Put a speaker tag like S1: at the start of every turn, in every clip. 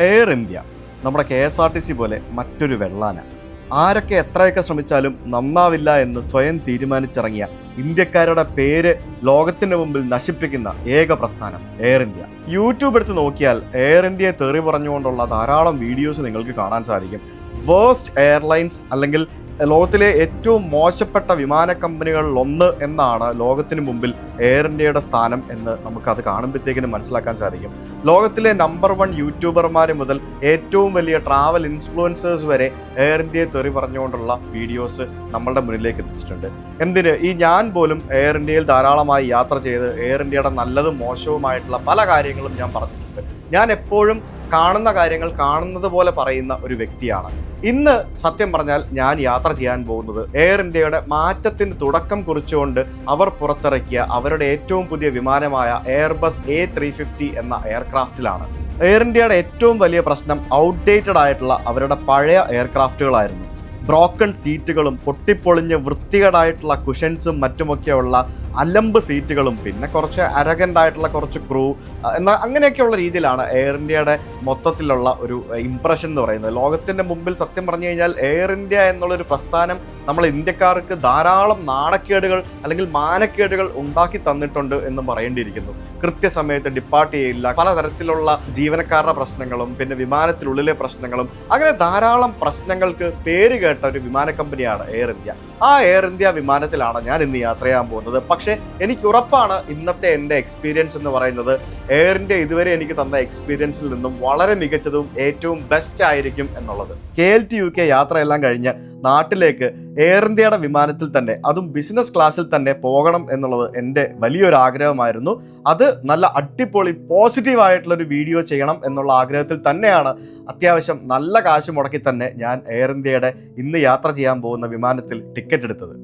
S1: Air India നമ്മുടെ KSRTC പോലെ മറ്റൊരു വെള്ളാന. ആരൊക്കെ എത്രയൊക്കെ ശ്രമിച്ചാലും നന്നാവില്ല എന്ന് സ്വയം തീരുമാനിച്ചിറങ്ങിയ ഇന്ത്യക്കാരുടെ പേര് ലോകത്തിന് മുമ്പിൽ നശിപ്പിക്കുന്ന ഏക പ്രസ്ഥാനം എയർ ഇന്ത്യ. യൂട്യൂബ് എടുത്ത് നോക്കിയാൽ എയർ ഇന്ത്യയെ തെറി പറഞ്ഞുകൊണ്ടുള്ള ധാരാളം വീഡിയോസ് നിങ്ങൾക്ക് കാണാൻ സാധിക്കും. വേർസ്റ്റ് എയർലൈൻസ് അല്ലെങ്കിൽ ലോകത്തിലെ ഏറ്റവും മോശപ്പെട്ട വിമാന കമ്പനികളിൽ ഒന്ന് എന്നാണ് ലോകത്തിന് മുമ്പിൽ എയർ ഇന്ത്യയുടെ സ്ഥാനം എന്ന് നമുക്കത് കാണുമ്പോഴത്തേക്കിനും മനസ്സിലാക്കാൻ സാധിക്കും. ലോകത്തിലെ നമ്പർ 1 യൂട്യൂബർമാർ മുതൽ ഏറ്റവും വലിയ ട്രാവൽ ഇൻഫ്ലുവൻസേഴ്സ് വരെ എയർ ഇന്ത്യയെ തെറി പറഞ്ഞുകൊണ്ടുള്ള വീഡിയോസ് നമ്മളുടെ മുന്നിലേക്ക് എത്തിച്ചിട്ടുണ്ട്. എന്തിന് ഈ ഞാൻ പോലും എയർ ഇന്ത്യയിൽ ധാരാളമായി യാത്ര ചെയ്ത് എയർ ഇന്ത്യയുടെ നല്ലതും മോശവുമായിട്ടുള്ള പല കാര്യങ്ങളും ഞാൻ പറഞ്ഞിട്ടുണ്ട്. ഞാൻ എപ്പോഴും കാണുന്ന കാര്യങ്ങൾ കാണുന്നത് പോലെ പറയുന്ന ഒരു വ്യക്തിയാണ്. ഇന്ന് സത്യം പറഞ്ഞാൽ ഞാൻ യാത്ര ചെയ്യാൻ പോകുന്നത് എയർ ഇന്ത്യയുടെ മാറ്റത്തിന് തുടക്കം കുറിച്ചുകൊണ്ട് അവർ പുറത്തിറക്കിയ അവരുടെ ഏറ്റവും പുതിയ വിമാനമായ എയർബസ് A350 എന്ന എയർക്രാഫ്റ്റിലാണ്. എയർ ഇന്ത്യയുടെ ഏറ്റവും വലിയ പ്രശ്നം ഔട്ട്ഡേറ്റഡ് ആയിട്ടുള്ള അവരുടെ പഴയ എയർക്രാഫ്റ്റുകളായിരുന്നു. ബ്രോക്കൺ സീറ്റുകളും പൊട്ടിപ്പൊളിഞ്ഞ് വൃത്തികേടായിട്ടുള്ള കുഷൻസും മറ്റുമൊക്കെയുള്ള അലമ്പ് സീറ്റുകളും പിന്നെ കുറച്ച് അരഗൻ്റായിട്ടുള്ള കുറച്ച് ക്രൂ എന്നാൽ അങ്ങനെയൊക്കെയുള്ള രീതിയിലാണ് എയർ ഇന്ത്യയുടെ മൊത്തത്തിലുള്ള ഒരു ഇംപ്രഷൻ എന്ന് പറയുന്നത്. ലോകത്തിൻ്റെ മുമ്പിൽ സത്യം പറഞ്ഞു കഴിഞ്ഞാൽ എയർ ഇന്ത്യ എന്നുള്ളൊരു പ്രസ്ഥാനം നമ്മൾ ഇന്ത്യക്കാർക്ക് ധാരാളം നാണക്കേടുകൾ അല്ലെങ്കിൽ മാനക്കേടുകൾ ഉണ്ടാക്കി തന്നിട്ടുണ്ട് എന്ന് പറയേണ്ടിയിരിക്കുന്നു. കൃത്യസമയത്ത് ഡിപ്പാർട്ട് ചെയ്യില്ല, പലതരത്തിലുള്ള ജീവനക്കാരുടെ പ്രശ്നങ്ങളും പിന്നെ വിമാനത്തിനുള്ളിലെ പ്രശ്നങ്ങളും അങ്ങനെ ധാരാളം പ്രശ്നങ്ങൾക്ക് പേര് കേട്ട ഒരു വിമാന കമ്പനിയാണ് എയർ ഇന്ത്യ. ആ എയർ ഇന്ത്യ വിമാനത്തിലാണ് ഞാൻ ഇന്ന് യാത്ര ചെയ്യാൻ പോകുന്നത്. പക്ഷേ എനിക്ക് ഉറപ്പാണ് ഇന്നത്തെ എൻ്റെ എക്സ്പീരിയൻസ് എന്ന് പറയുന്നത് എയർ ഇന്ത്യ ഇതുവരെ എനിക്ക് തന്ന എക്സ്പീരിയൻസിൽ നിന്നും വളരെ മികച്ചതും ഏറ്റവും ബെസ്റ്റ് ആയിരിക്കും എന്നുള്ളത്. KLT UK യാത്രയെല്ലാം കഴിഞ്ഞ് നാട്ടിലേക്ക് എയർ ഇന്ത്യയുടെ വിമാനത്തിൽ തന്നെ അതും ബിസിനസ് ക്ലാസ്സിൽ തന്നെ പോകണം എന്നുള്ളത് എൻ്റെ വലിയൊരു ആഗ്രഹമായിരുന്നു. അത് നല്ല അടിപൊളി പോസിറ്റീവായിട്ടുള്ളൊരു വീഡിയോ ചെയ്യണം എന്നുള്ള ആഗ്രഹത്തിൽ തന്നെയാണ് അത്യാവശ്യം നല്ല കാശ് മുടക്കി തന്നെ ഞാൻ എയർ ഇന്ത്യയുടെ ഇന്ന് യാത്ര ചെയ്യാൻ പോകുന്ന വിമാനത്തിൽ ടിക്കറ്റ് എടുത്തത്.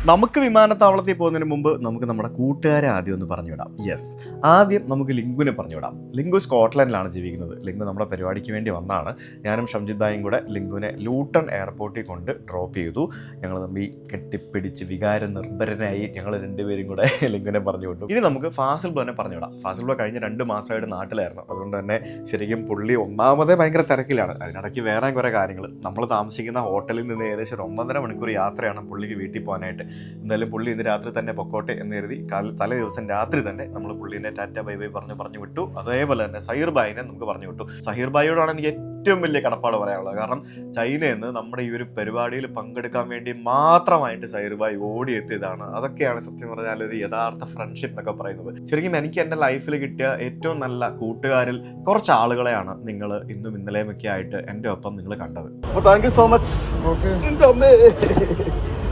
S1: നമുക്ക് വിമാനത്താവളത്തിൽ പോകുന്നതിന് മുമ്പ് നമുക്ക് നമ്മുടെ കൂട്ടുകാരെ ആദ്യം ഒന്ന് പറഞ്ഞുവിടാം. യെസ്, ആദ്യം നമുക്ക് ലിങ്കുവിനെ പറഞ്ഞുവിടാം. ലിങ്കു സ്കോട്ട്ലൻഡിലാണ് ജീവിക്കുന്നത്. ലിങ്കു നമ്മുടെ പരിപാടിക്ക് വേണ്ടി വന്നതാണ്. ഞാനും ഷംജിത് ഭായും കൂടെ ലിങ്കുവിനെ ലൂട്ടൺ എയർപോർട്ടിൽ കൊണ്ട് ഡ്രോപ്പ് ചെയ്തു. ഞങ്ങൾ തമ്മിൽ കെട്ടിപ്പിടിച്ച് വികാര നിർഭരനായി ഞങ്ങൾ രണ്ടുപേരും കൂടെ ലിങ്കുവിനെ പറഞ്ഞു വിട്ടു. ഇനി നമുക്ക് ഫാസിൽ ബ്ലോനെ പറഞ്ഞുവിടാം. ഫാസിൽ ബ്ലോ കഴിഞ്ഞ 2 മാസമായിട്ട് നാട്ടിലായിരുന്നു. അതുകൊണ്ട് തന്നെ ശരിക്കും പുള്ളി ഒന്നാമതേ ഭയങ്കര തിരക്കിലാണ്. അതിനിടയ്ക്ക് വേറെ കുറേ കാര്യങ്ങൾ. നമ്മൾ താമസിക്കുന്ന ഹോട്ടലിൽ നിന്ന് ഏകദേശം 1.5 മണിക്കൂർ യാത്രയാണ് പുള്ളിക്ക് വീട്ടിൽ പോകാനായിട്ട്. എന്തായാലും പുള്ളി ഇന്ന് രാത്രി തന്നെ പൊക്കോട്ടെ എന്ന് കരുതി തലേ ദിവസം രാത്രി തന്നെ നമ്മൾ പുള്ളീനെ ടാറ്റ ബൈ ബൈ പറഞ്ഞു വിട്ടു. അതേപോലെ തന്നെ സഹീർ ഭായിനെ നമുക്ക് പറഞ്ഞു വിട്ടു. സഹീർ ഭായിയോടാണ് എനിക്ക് ഏറ്റവും വലിയ കടപ്പാട് പറയാനുള്ളത്. കാരണം ചൈനയിൽ നിന്ന് നമ്മുടെ ഈ ഒരു പരിപാടിയിൽ പങ്കെടുക്കാൻ വേണ്ടി മാത്രമായിട്ട് സഹീർ ഭായ് ഓടിയെത്തിയതാണ്. അതൊക്കെയാണ് സത്യം പറഞ്ഞാൽ ഒരു യഥാർത്ഥ ഫ്രണ്ട്ഷിപ്പ് എന്നൊക്കെ പറയുന്നത്. ശരിക്കും എനിക്ക് എൻ്റെ ലൈഫിൽ കിട്ടിയ ഏറ്റവും നല്ല കൂട്ടുകാരിൽ കുറച്ച് ആളുകളെയാണ് നിങ്ങൾ ഇന്നും ഇന്നലെയും ഒക്കെ ആയിട്ട് എൻ്റെ ഒപ്പം നിങ്ങൾ കണ്ടത്. അപ്പോൾ താങ്ക് യു സോ മച്ച്.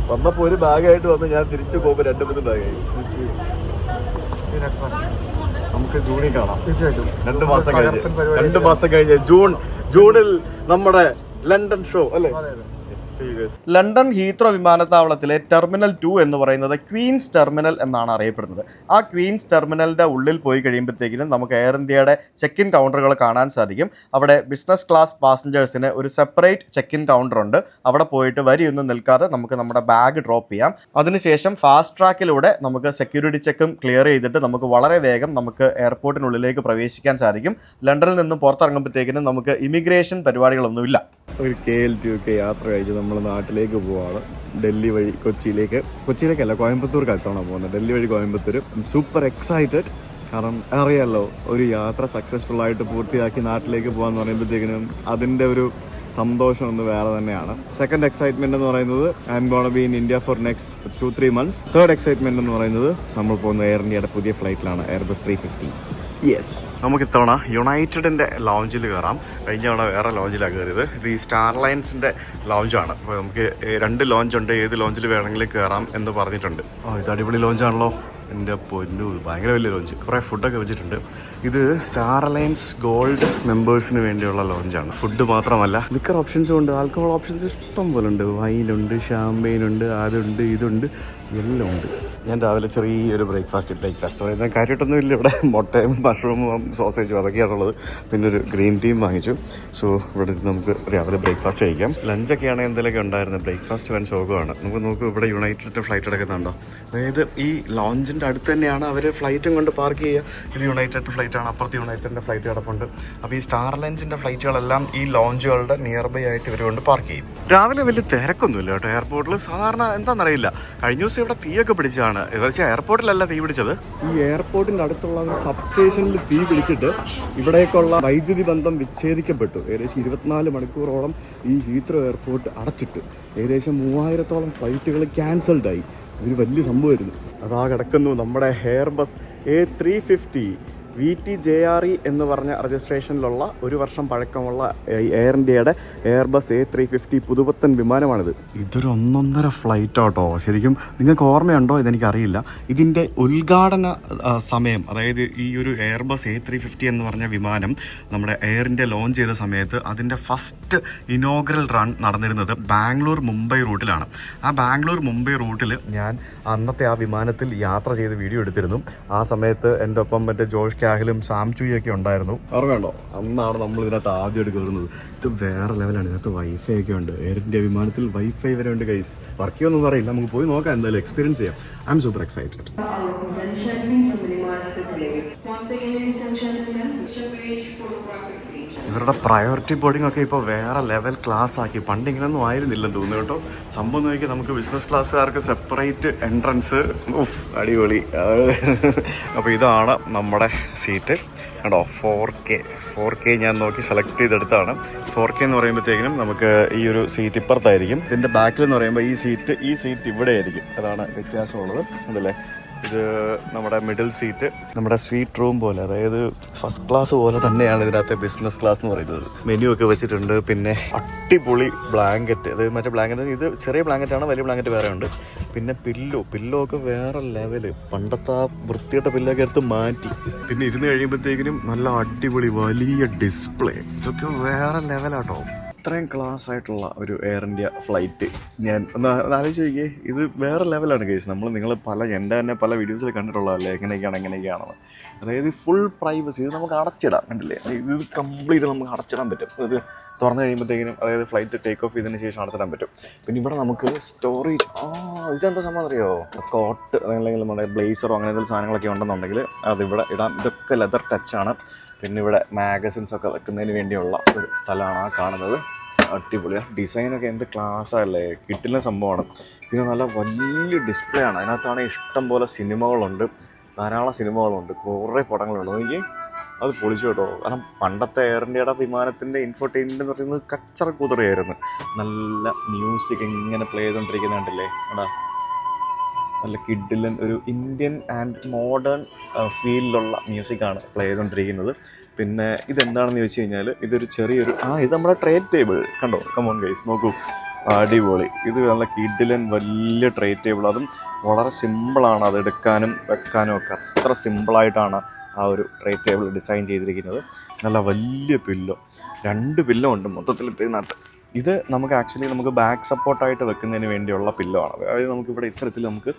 S1: വന്നപ്പോൾ ഒരു ബാഗായിട്ട് വന്ന് ഞാൻ തിരിച്ചു പോകുമ്പോൾ 2-3 ബാഗായി. നമുക്ക് ജൂണിൽ കാണാം. തീർച്ചയായിട്ടും 2 മാസം കഴിഞ്ഞ് ജൂണിൽ നമ്മുടെ ലണ്ടൻ ഷോ അല്ലേ? ലണ്ടൻ ഹീത്രോ വിമാനത്താവളത്തിലെ ടെർമിനൽ 2 എന്ന് പറയുന്നത് ക്വീൻസ് ടെർമിനൽ എന്നാണ് അറിയപ്പെടുന്നത്. ആ ക്വീൻസ് ടെർമിനലിൻ്റെ ഉള്ളിൽ പോയി കഴിയുമ്പോഴത്തേക്കിനും നമുക്ക് എയർ ഇന്ത്യയുടെ ചെക്ക് ഇൻ കൗണ്ടറുകൾ കാണാൻ സാധിക്കും. അവിടെ ബിസിനസ് ക്ലാസ് പാസഞ്ചേഴ്സിന് ഒരു സെപ്പറേറ്റ് ചെക്ക് ഇൻ കൗണ്ടർ ഉണ്ട്. അവിടെ പോയിട്ട് വരിയൊന്നും നിൽക്കാതെ നമുക്ക് നമ്മുടെ ബാഗ് ഡ്രോപ്പ് ചെയ്യാം. അതിനുശേഷം ഫാസ്റ്റ് ട്രാക്കിലൂടെ നമുക്ക് സെക്യൂരിറ്റി ചെക്കും ക്ലിയർ ചെയ്തിട്ട് നമുക്ക് വളരെ വേഗം നമുക്ക് എയർപോർട്ടിനുള്ളിലേക്ക് പ്രവേശിക്കാൻ സാധിക്കും. ലണ്ടനിൽ നിന്നും പുറത്തിറങ്ങുമ്പോഴത്തേക്കിനും നമുക്ക് ഇമിഗ്രേഷൻ പരിപാടികളൊന്നുമില്ല. ഒരു KLT UK യാത്ര കഴിച്ച് നമ്മൾ നാട്ടിലേക്ക് പോവാണ്. ഡൽഹി വഴി കൊച്ചിയിലേക്കല്ല കോയമ്പത്തൂർക്ക് എത്തണം പോകുന്നത്. ഡൽഹി വഴി കോയമ്പത്തൂർ. Super excited. കാരണം അറിയാമല്ലോ, ഒരു യാത്ര സക്സസ്ഫുൾ ആയിട്ട് പൂർത്തിയാക്കി നാട്ടിലേക്ക് പോകാന്ന് പറയുമ്പോഴത്തേക്കിനും അതിൻ്റെ ഒരു സന്തോഷം ഒന്ന് വേറെ തന്നെയാണ്. സെക്കൻഡ് എക്സൈറ്റ്മെന്റ് എന്ന് പറയുന്നത് I M gonna be in India for next 2-3 months. Third excitement എന്ന് പറയുന്നത് നമ്മൾ പോകുന്ന എയർ ഇന്ത്യയുടെ പുതിയ ഫ്ലൈറ്റിലാണ്, എയർബസ് 350. യെസ്, നമുക്ക് ഇത്തവണ യുണൈറ്റഡിൻ്റെ ലോഞ്ചിൽ കയറാം. കഴിഞ്ഞ തവണ വേറെ ലോഞ്ചിലാണ് കയറിയത്. ഇത് ഈ സ്റ്റാർലൈൻസിൻ്റെ ലോഞ്ചാണ്. അപ്പോൾ നമുക്ക് 2 ലോഞ്ചുണ്ട്, ഏത് ലോഞ്ചിൽ വേണമെങ്കിലും കയറാം എന്ന് പറഞ്ഞിട്ടുണ്ട്. ഇത് അടിപൊളി ലോഞ്ചാണല്ലോ. എൻ്റെ പൊന്നു, ഭയങ്കര വലിയ ലോഞ്ച്. കുറേ ഫുഡൊക്കെ വെച്ചിട്ടുണ്ട്. ഇത് സ്റ്റാർ അലയൻസ് ഗോൾഡ് മെമ്പേഴ്സിന് വേണ്ടിയുള്ള ലോഞ്ചാണ്. ഫുഡ് മാത്രമല്ല, ലിക്കർ ഓപ്ഷൻസും ഉണ്ട്, ആൽക്കഹോൾ ഓപ്ഷൻസ് ഇഷ്ടം പോലെ ഉണ്ട്. വൈനുണ്ട്, ഷാമ്പെയിനുണ്ട്, അതുണ്ട്, ഇതുണ്ട്, എല്ലാം ഉണ്ട്. ഞാൻ രാവിലെ ചെറിയൊരു ബ്രേക്ക്ഫാസ്റ്റ് പറയുന്ന കാര്യമായിട്ടൊന്നും ഇല്ല. ഇവിടെ മുട്ടയും മഷ്റൂമും സോസേജും അതൊക്കെയാണുള്ളത്. പിന്നെ ഒരു ഗ്രീൻ ടീം വാങ്ങിച്ചു. സോ ഇവിടെ നമുക്ക് രാവിലെ ബ്രേക്ക്ഫാസ്റ്റ് കഴിക്കാം. ലഞ്ചൊക്കെ ആണെങ്കിൽ എന്തെങ്കിലുമൊക്കെ ഉണ്ടായിരുന്നു. ബ്രേക്ക്ഫാസ്റ്റ് വൻ ശോകമാണ്. നമുക്ക് നോക്കും ഇവിടെ യുണൈറ്റഡ് ഫ്ലൈറ്റ് എടുക്കുന്നുണ്ടോ. അതായത് ഈ ലോഞ്ചിൻ്റെ അടുത്ത് തന്നെയാണ് അവർ ഫ്ലൈറ്റും കൊണ്ട് പാർക്ക് ചെയ്യുക. ഇത് യുണൈറ്റഡ് ഫ്ലൈറ്റാണ്, അപ്പുറത്ത് യുണൈറ്റഡിൻ്റെ ഫ്ലൈറ്റ് കിടപ്പുണ്ട്. അപ്പോൾ ഈ സ്റ്റാർ ലഞ്ചിൻ്റെ ഫ്ലൈറ്റുകളെല്ലാം ഈ ലോഞ്ചുകളുടെ നിയർ ബൈ ആയിട്ട് ഇവർ കൊണ്ട് പാർക്ക് ചെയ്യും. രാവിലെ വലിയ തിരക്കൊന്നുമില്ല കേട്ടോ എയർപോർട്ടിൽ. സാധാരണ എന്താണെന്നറിയില്ല, കഴിഞ്ഞ ദിവസം ഇവിടെ തീയൊക്കെ പിടിച്ചാണ്. വെച്ചാൽ എയർപോർട്ടിലല്ല തീ പിടിച്ചത്, ഈ എയർപോർട്ടിൻ്റെ അടുത്തുള്ള ഒരു സബ് സ്റ്റേഷനിൽ തീ പിടിച്ചിട്ട് ഇവിടേക്കുള്ള വൈദ്യുതി ബന്ധം വിച്ഛേദിക്കപ്പെട്ടു. ഏകദേശം 24 മണിക്കൂറോളം ഈ ഹീത്രോ എയർപോർട്ട് അടച്ചിട്ട് ഏകദേശം 3000-ഓളം ഫ്ലൈറ്റുകൾ ക്യാൻസൽഡായി. ഇതൊരു വലിയ സംഭവമായിരുന്നു. അതാ കിടക്കുന്നു നമ്മുടെ എയർബസ് A350 VTJRE എന്ന് പറഞ്ഞ രജിസ്ട്രേഷനിലുള്ള 1 വർഷം പഴക്കമുള്ള എയർ ഇന്ത്യയുടെ എയർബസ് A350 പുതുപുത്തൻ വിമാനമാണിത്. ഇതൊരു ഒന്നൊന്നര ഫ്ലൈറ്റ് ആട്ടോ. ശരിക്കും നിങ്ങൾക്ക് ഓർമ്മയുണ്ടോ ഇതെനിക്കറിയില്ല. ഇതിൻ്റെ ഉദ്ഘാടന സമയം, അതായത് ഈ ഒരു എയർബസ് A350 എന്ന് പറഞ്ഞ വിമാനം നമ്മുടെ എയർ ഇന്ത്യ ലോഞ്ച് ചെയ്ത സമയത്ത് അതിൻ്റെ ഫസ്റ്റ് ഇനോഗ്രൽ റൺ നടന്നിരുന്നത് ബാംഗ്ലൂർ മുംബൈ റൂട്ടിലാണ്. ആ ബാംഗ്ലൂർ മുംബൈ റൂട്ടിൽ ഞാൻ അന്നത്തെ ആ വിമാനത്തിൽ യാത്ര ചെയ്ത് വീഡിയോ എടുത്തിരുന്നു. ആ സമയത്ത് എൻ്റെ ഒപ്പം മറ്റേ ജോഷ് കാഹിലും സാംചുയൊക്കെ ഉണ്ടായിരുന്നു. ഓർമ്മയുണ്ടോ? അന്നാണ് നമ്മൾ ഇതിനകത്ത് ആദ്യമായിട്ട് കയറുന്നത്. ഇത് വേറെ ലെവലാണ്. ഇതിനകത്ത് വൈഫൈ ഒക്കെ ഉണ്ട്. എയർ ഇന്ത്യ വിമാനത്തിൽ വൈഫൈ വരെ ഉണ്ട് ഗൈസ്. വർക്ക് ചെയ്യുമെന്നൊന്നും അറിയില്ല, നമുക്ക് പോയി നോക്കാം, എന്തായാലും എക്സ്പീരിയൻസ് ചെയ്യാം. I M super excited. ഇവരുടെ പ്രയോറിറ്റി ബോർഡിംഗ് ഒക്കെ ഇപ്പോൾ വേറെ ലെവൽ ക്ലാസ് ആക്കി. പണ്ട് ഇങ്ങനെയൊന്നും ആയിരുന്നില്ലെന്ന് തോന്നുന്നു കേട്ടോ. സംഭവം നോക്കി, നമുക്ക് ബിസിനസ് ക്ലാസ്സുകാർക്ക് സെപ്പറേറ്റ് എൻട്രൻസ്. അടിപൊളി. അപ്പോൾ ഇതാണ് നമ്മുടെ സീറ്റ് കേട്ടോ. 4K ഞാൻ നോക്കി സെലക്ട് ചെയ്തെടുത്താണ്. 4K എന്ന് പറയുമ്പോഴത്തേക്കിനും നമുക്ക് ഈ ഒരു സീറ്റ് ഇപ്പുറത്തായിരിക്കും. ഇതിൻ്റെ ബാക്കിൽ എന്ന് പറയുമ്പോൾ ഈ സീറ്റ് ഇവിടെ ആയിരിക്കും. അതാണ് വ്യത്യാസമുള്ളത്. അതല്ലേ, ഇത് നമ്മുടെ മിഡിൽ സീറ്റ്, നമ്മുടെ സ്വീറ്റ് റൂം പോലെ, അതായത് ഫസ്റ്റ് ക്ലാസ് പോലെ തന്നെയാണ് ഇതിനകത്ത് ബിസിനസ് ക്ലാസ് എന്ന് പറയുന്നത്. മെനു ഒക്കെ വെച്ചിട്ടുണ്ട്. പിന്നെ അടിപൊളി ബ്ലാങ്കറ്റ്, അതായത് മറ്റേ ബ്ലാങ്കറ്റ്, ഇത് ചെറിയ ബ്ലാങ്കറ്റാണ്, വലിയ ബ്ലാങ്കറ്റ് വേറെ ഉണ്ട്. പിന്നെ പില്ലോ ഒക്കെ വേറെ ലെവല്. പണ്ടത്തെ ആ വൃത്തിയുടെ പില്ലൊക്കെ എടുത്ത് മാറ്റി. പിന്നെ ഇരുന്ന് കഴിയുമ്പോഴത്തേക്കിനും നല്ല അടിപൊളി വലിയ ഡിസ്പ്ലേ. ഇതൊക്കെ വേറെ ലെവലാട്ടോ. ഇത്രയും ക്ലാസ് ആയിട്ടുള്ള ഒരു എയർ ഇന്ത്യ ഫ്ലൈറ്റ് ഞാൻ ഒന്ന് ആലോചിച്ച് നോക്കിയേ. ഇത് വേറെ ലെവലാണ് കേസ്. നിങ്ങൾ എൻ്റെ തന്നെ പല വീഡിയോസിൽ കണ്ടിട്ടുള്ളതല്ലേ എങ്ങനെയൊക്കെയാണെന്ന്. അതായത് ഫുൾ പ്രൈവസി. ഇത് നമുക്ക് അടച്ചിടാം, കണ്ടില്ലേ? ഇത് കംപ്ലീറ്റ് നമുക്ക് അടച്ചിടാൻ പറ്റും. ഇത് തുറന്നു കഴിയുമ്പോഴത്തേക്കിനും, അതായത് ഫ്ലൈറ്റ് ടേക്ക് ഓഫ് ചെയ്തതിന് ശേഷം അടച്ചിടാൻ പറ്റും. പിന്നെ ഇവിടെ നമുക്ക് സ്റ്റോറേജ്, ഇതെന്താ സംഭവം അറിയോ? കോട്ട് അല്ലെങ്കിൽ നമ്മുടെ ബ്ലേസറോ അങ്ങനെ എന്തെങ്കിലും സാധനങ്ങളൊക്കെ ഉണ്ടെന്നുണ്ടെങ്കിൽ അതിവിടെ ഇടാം. ഇതൊക്കെ ലെതർ ടച്ചാണ്. പിന്നെ ഇവിടെ മാഗസിൻസൊക്കെ വെക്കുന്നതിന് വേണ്ടിയുള്ള ഒരു സ്ഥലമാണ് ആ കാണുന്നത്. അടിപൊളിയാണ്. ഡിസൈനൊക്കെ എന്ത് ക്ലാസ്സല്ലേ, കിട്ടുന്ന സംഭവമാണ്. പിന്നെ നല്ല വലിയ ഡിസ്പ്ലേ ആണ്. അതിനകത്താണെങ്കിൽ ഇഷ്ടം പോലെ സിനിമകളുണ്ട്, ധാരാളം സിനിമകളുണ്ട്, കുറേ പടങ്ങളുണ്ട്. എനിക്ക് അത് പൊളിച്ചു കേട്ടോ. കാരണം പണ്ടത്തെ എയർ ഇന്ത്യയുടെ വിമാനത്തിൻ്റെ ഇൻഫോർടൈൻമെൻറ്റ് എന്ന് പറയുന്നത് കച്ചറ കുതിരയായിരുന്നു. നല്ല മ്യൂസിക് ഇങ്ങനെ പ്ലേ ചെയ്തുകൊണ്ടിരിക്കുന്നുണ്ടല്ലേ എടാ. നല്ല കിഡിലൻ ഒരു ഇന്ത്യൻ ആൻഡ് മോഡേൺ ഫീലിലുള്ള മ്യൂസിക്കാണ് പ്ലേ ചെയ്തുകൊണ്ടിരിക്കുന്നത്. പിന്നെ ഇതെന്താണെന്ന് ചോദിച്ചു കഴിഞ്ഞാൽ, ഇതൊരു ചെറിയൊരു ഇത് നമ്മുടെ ട്രേ ടേബിൾ കണ്ടോ. കമോൺ ഗൈസ്, നോക്കൂ, അടിപൊളി. ഇത് നല്ല കിഡിലൻ വലിയ ട്രേ ടേബിൾ. അതും വളരെ സിമ്പിളാണ്, അത് എടുക്കാനും വെക്കാനും ഒക്കെ അത്ര സിമ്പിളായിട്ടാണ് ആ ഒരു ട്രേ ടേബിൾ ഡിസൈൻ ചെയ്തിരിക്കുന്നത്. നല്ല വലിയ പില്ലോ, 2 പില്ലോ ഉണ്ട് മൊത്തത്തിൽ ഇതിനകത്ത്. ഇത് നമുക്ക് ആക്ച്വലി നമുക്ക് ബാക്ക് സപ്പോർട്ടായിട്ട് വെക്കുന്നതിന് വേണ്ടിയുള്ള പില്ലോ ആണ്. അതായത് നമുക്കിവിടെ ഇത്തരത്തിൽ നമുക്ക്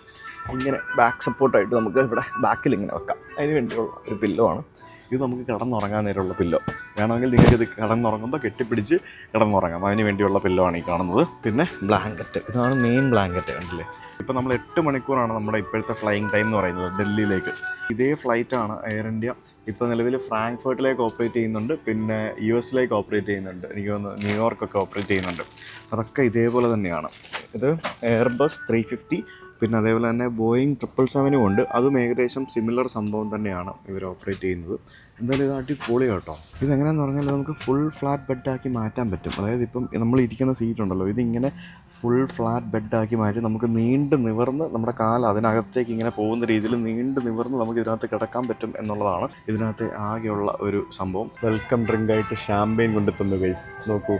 S1: ഇങ്ങനെ ബാക്ക് സപ്പോർട്ടായിട്ട് നമുക്ക് ഇവിടെ ബാക്കിൽ ഇങ്ങനെ വെക്കാം. അതിന് വേണ്ടിയുള്ള ഒരു പില്ലോ ആണ് ഇത്. നമുക്ക് കിടന്നുറങ്ങാൻ നേരമുള്ള പില്ലോ. വേണമെങ്കിൽ നിങ്ങൾക്ക് ഇത് കിടന്നുറങ്ങുമ്പോൾ കെട്ടിപ്പിടിച്ച് കിടന്നുറങ്ങാം. അതിന് വേണ്ടിയുള്ള പില്ലോ ആണ് ഈ കാണുന്നത്. പിന്നെ ബ്ലാങ്കറ്റ്, ഇതാണ് മെയിൻ ബ്ലാങ്കറ്റ്, കണ്ടില്ലേ? ഇപ്പോൾ നമ്മൾ 8 മണിക്കൂറാണ് നമ്മുടെ ഇപ്പോഴത്തെ ഫ്ലൈയിങ് ടൈം എന്ന് പറയുന്നത് ഡൽഹിയിലേക്ക്. ഇതേ ഫ്ലൈറ്റാണ് എയർ ഇന്ത്യ ഇപ്പോൾ നിലവിൽ ഫ്രാങ്ക്ഫർട്ടിലേക്ക് ഓപ്പറേറ്റ് ചെയ്യുന്നുണ്ട്. പിന്നെ US ഓപ്പറേറ്റ് ചെയ്യുന്നുണ്ട്. എനിക്ക് തോന്നുന്നു ന്യൂയോർക്കൊക്കെ ഓപ്പറേറ്റ് ചെയ്യുന്നുണ്ട്. അതൊക്കെ ഇതേപോലെ തന്നെയാണ്. ഇത് എയർബസ് 350, പിന്നെ അതേപോലെ തന്നെ ബോയിങ് 777 ഉണ്ട്. അതും ഏകദേശം സിമിലർ സംഭവം തന്നെയാണ് ഇവർ ഓപ്പറേറ്റ് ചെയ്യുന്നത്. എന്തായാലും ഇത് അടിപൊളി കേട്ടോ. ഇതെങ്ങനെയാണെന്ന് പറഞ്ഞാൽ നമുക്ക് ഫുൾ ഫ്ലാറ്റ് ബെഡാക്കി മാറ്റാൻ പറ്റും. അതായത് ഇപ്പം നമ്മൾ ഇരിക്കുന്ന സീറ്റ് ഉണ്ടല്ലോ, ഇതിങ്ങനെ ഫുൾ ഫ്ലാറ്റ് ബെഡാക്കി മാറ്റി നമുക്ക് നീണ്ട് നിവർന്ന് നമ്മുടെ കാല് അതിനകത്തേക്ക് ഇങ്ങനെ പോകുന്ന രീതിയിൽ നീണ്ട് നിവർന്ന് നമുക്ക് ഇതിനകത്ത് കിടക്കാൻ പറ്റും എന്നുള്ളതാണ് ഇതിനകത്ത് ആകെയുള്ള ഒരു സംഭവം. വെൽക്കം ഡ്രിങ്കായിട്ട് ഷാമ്പെയിൻ കൊണ്ടെത്തുന്നു ഗൈസ്, നോക്കൂ.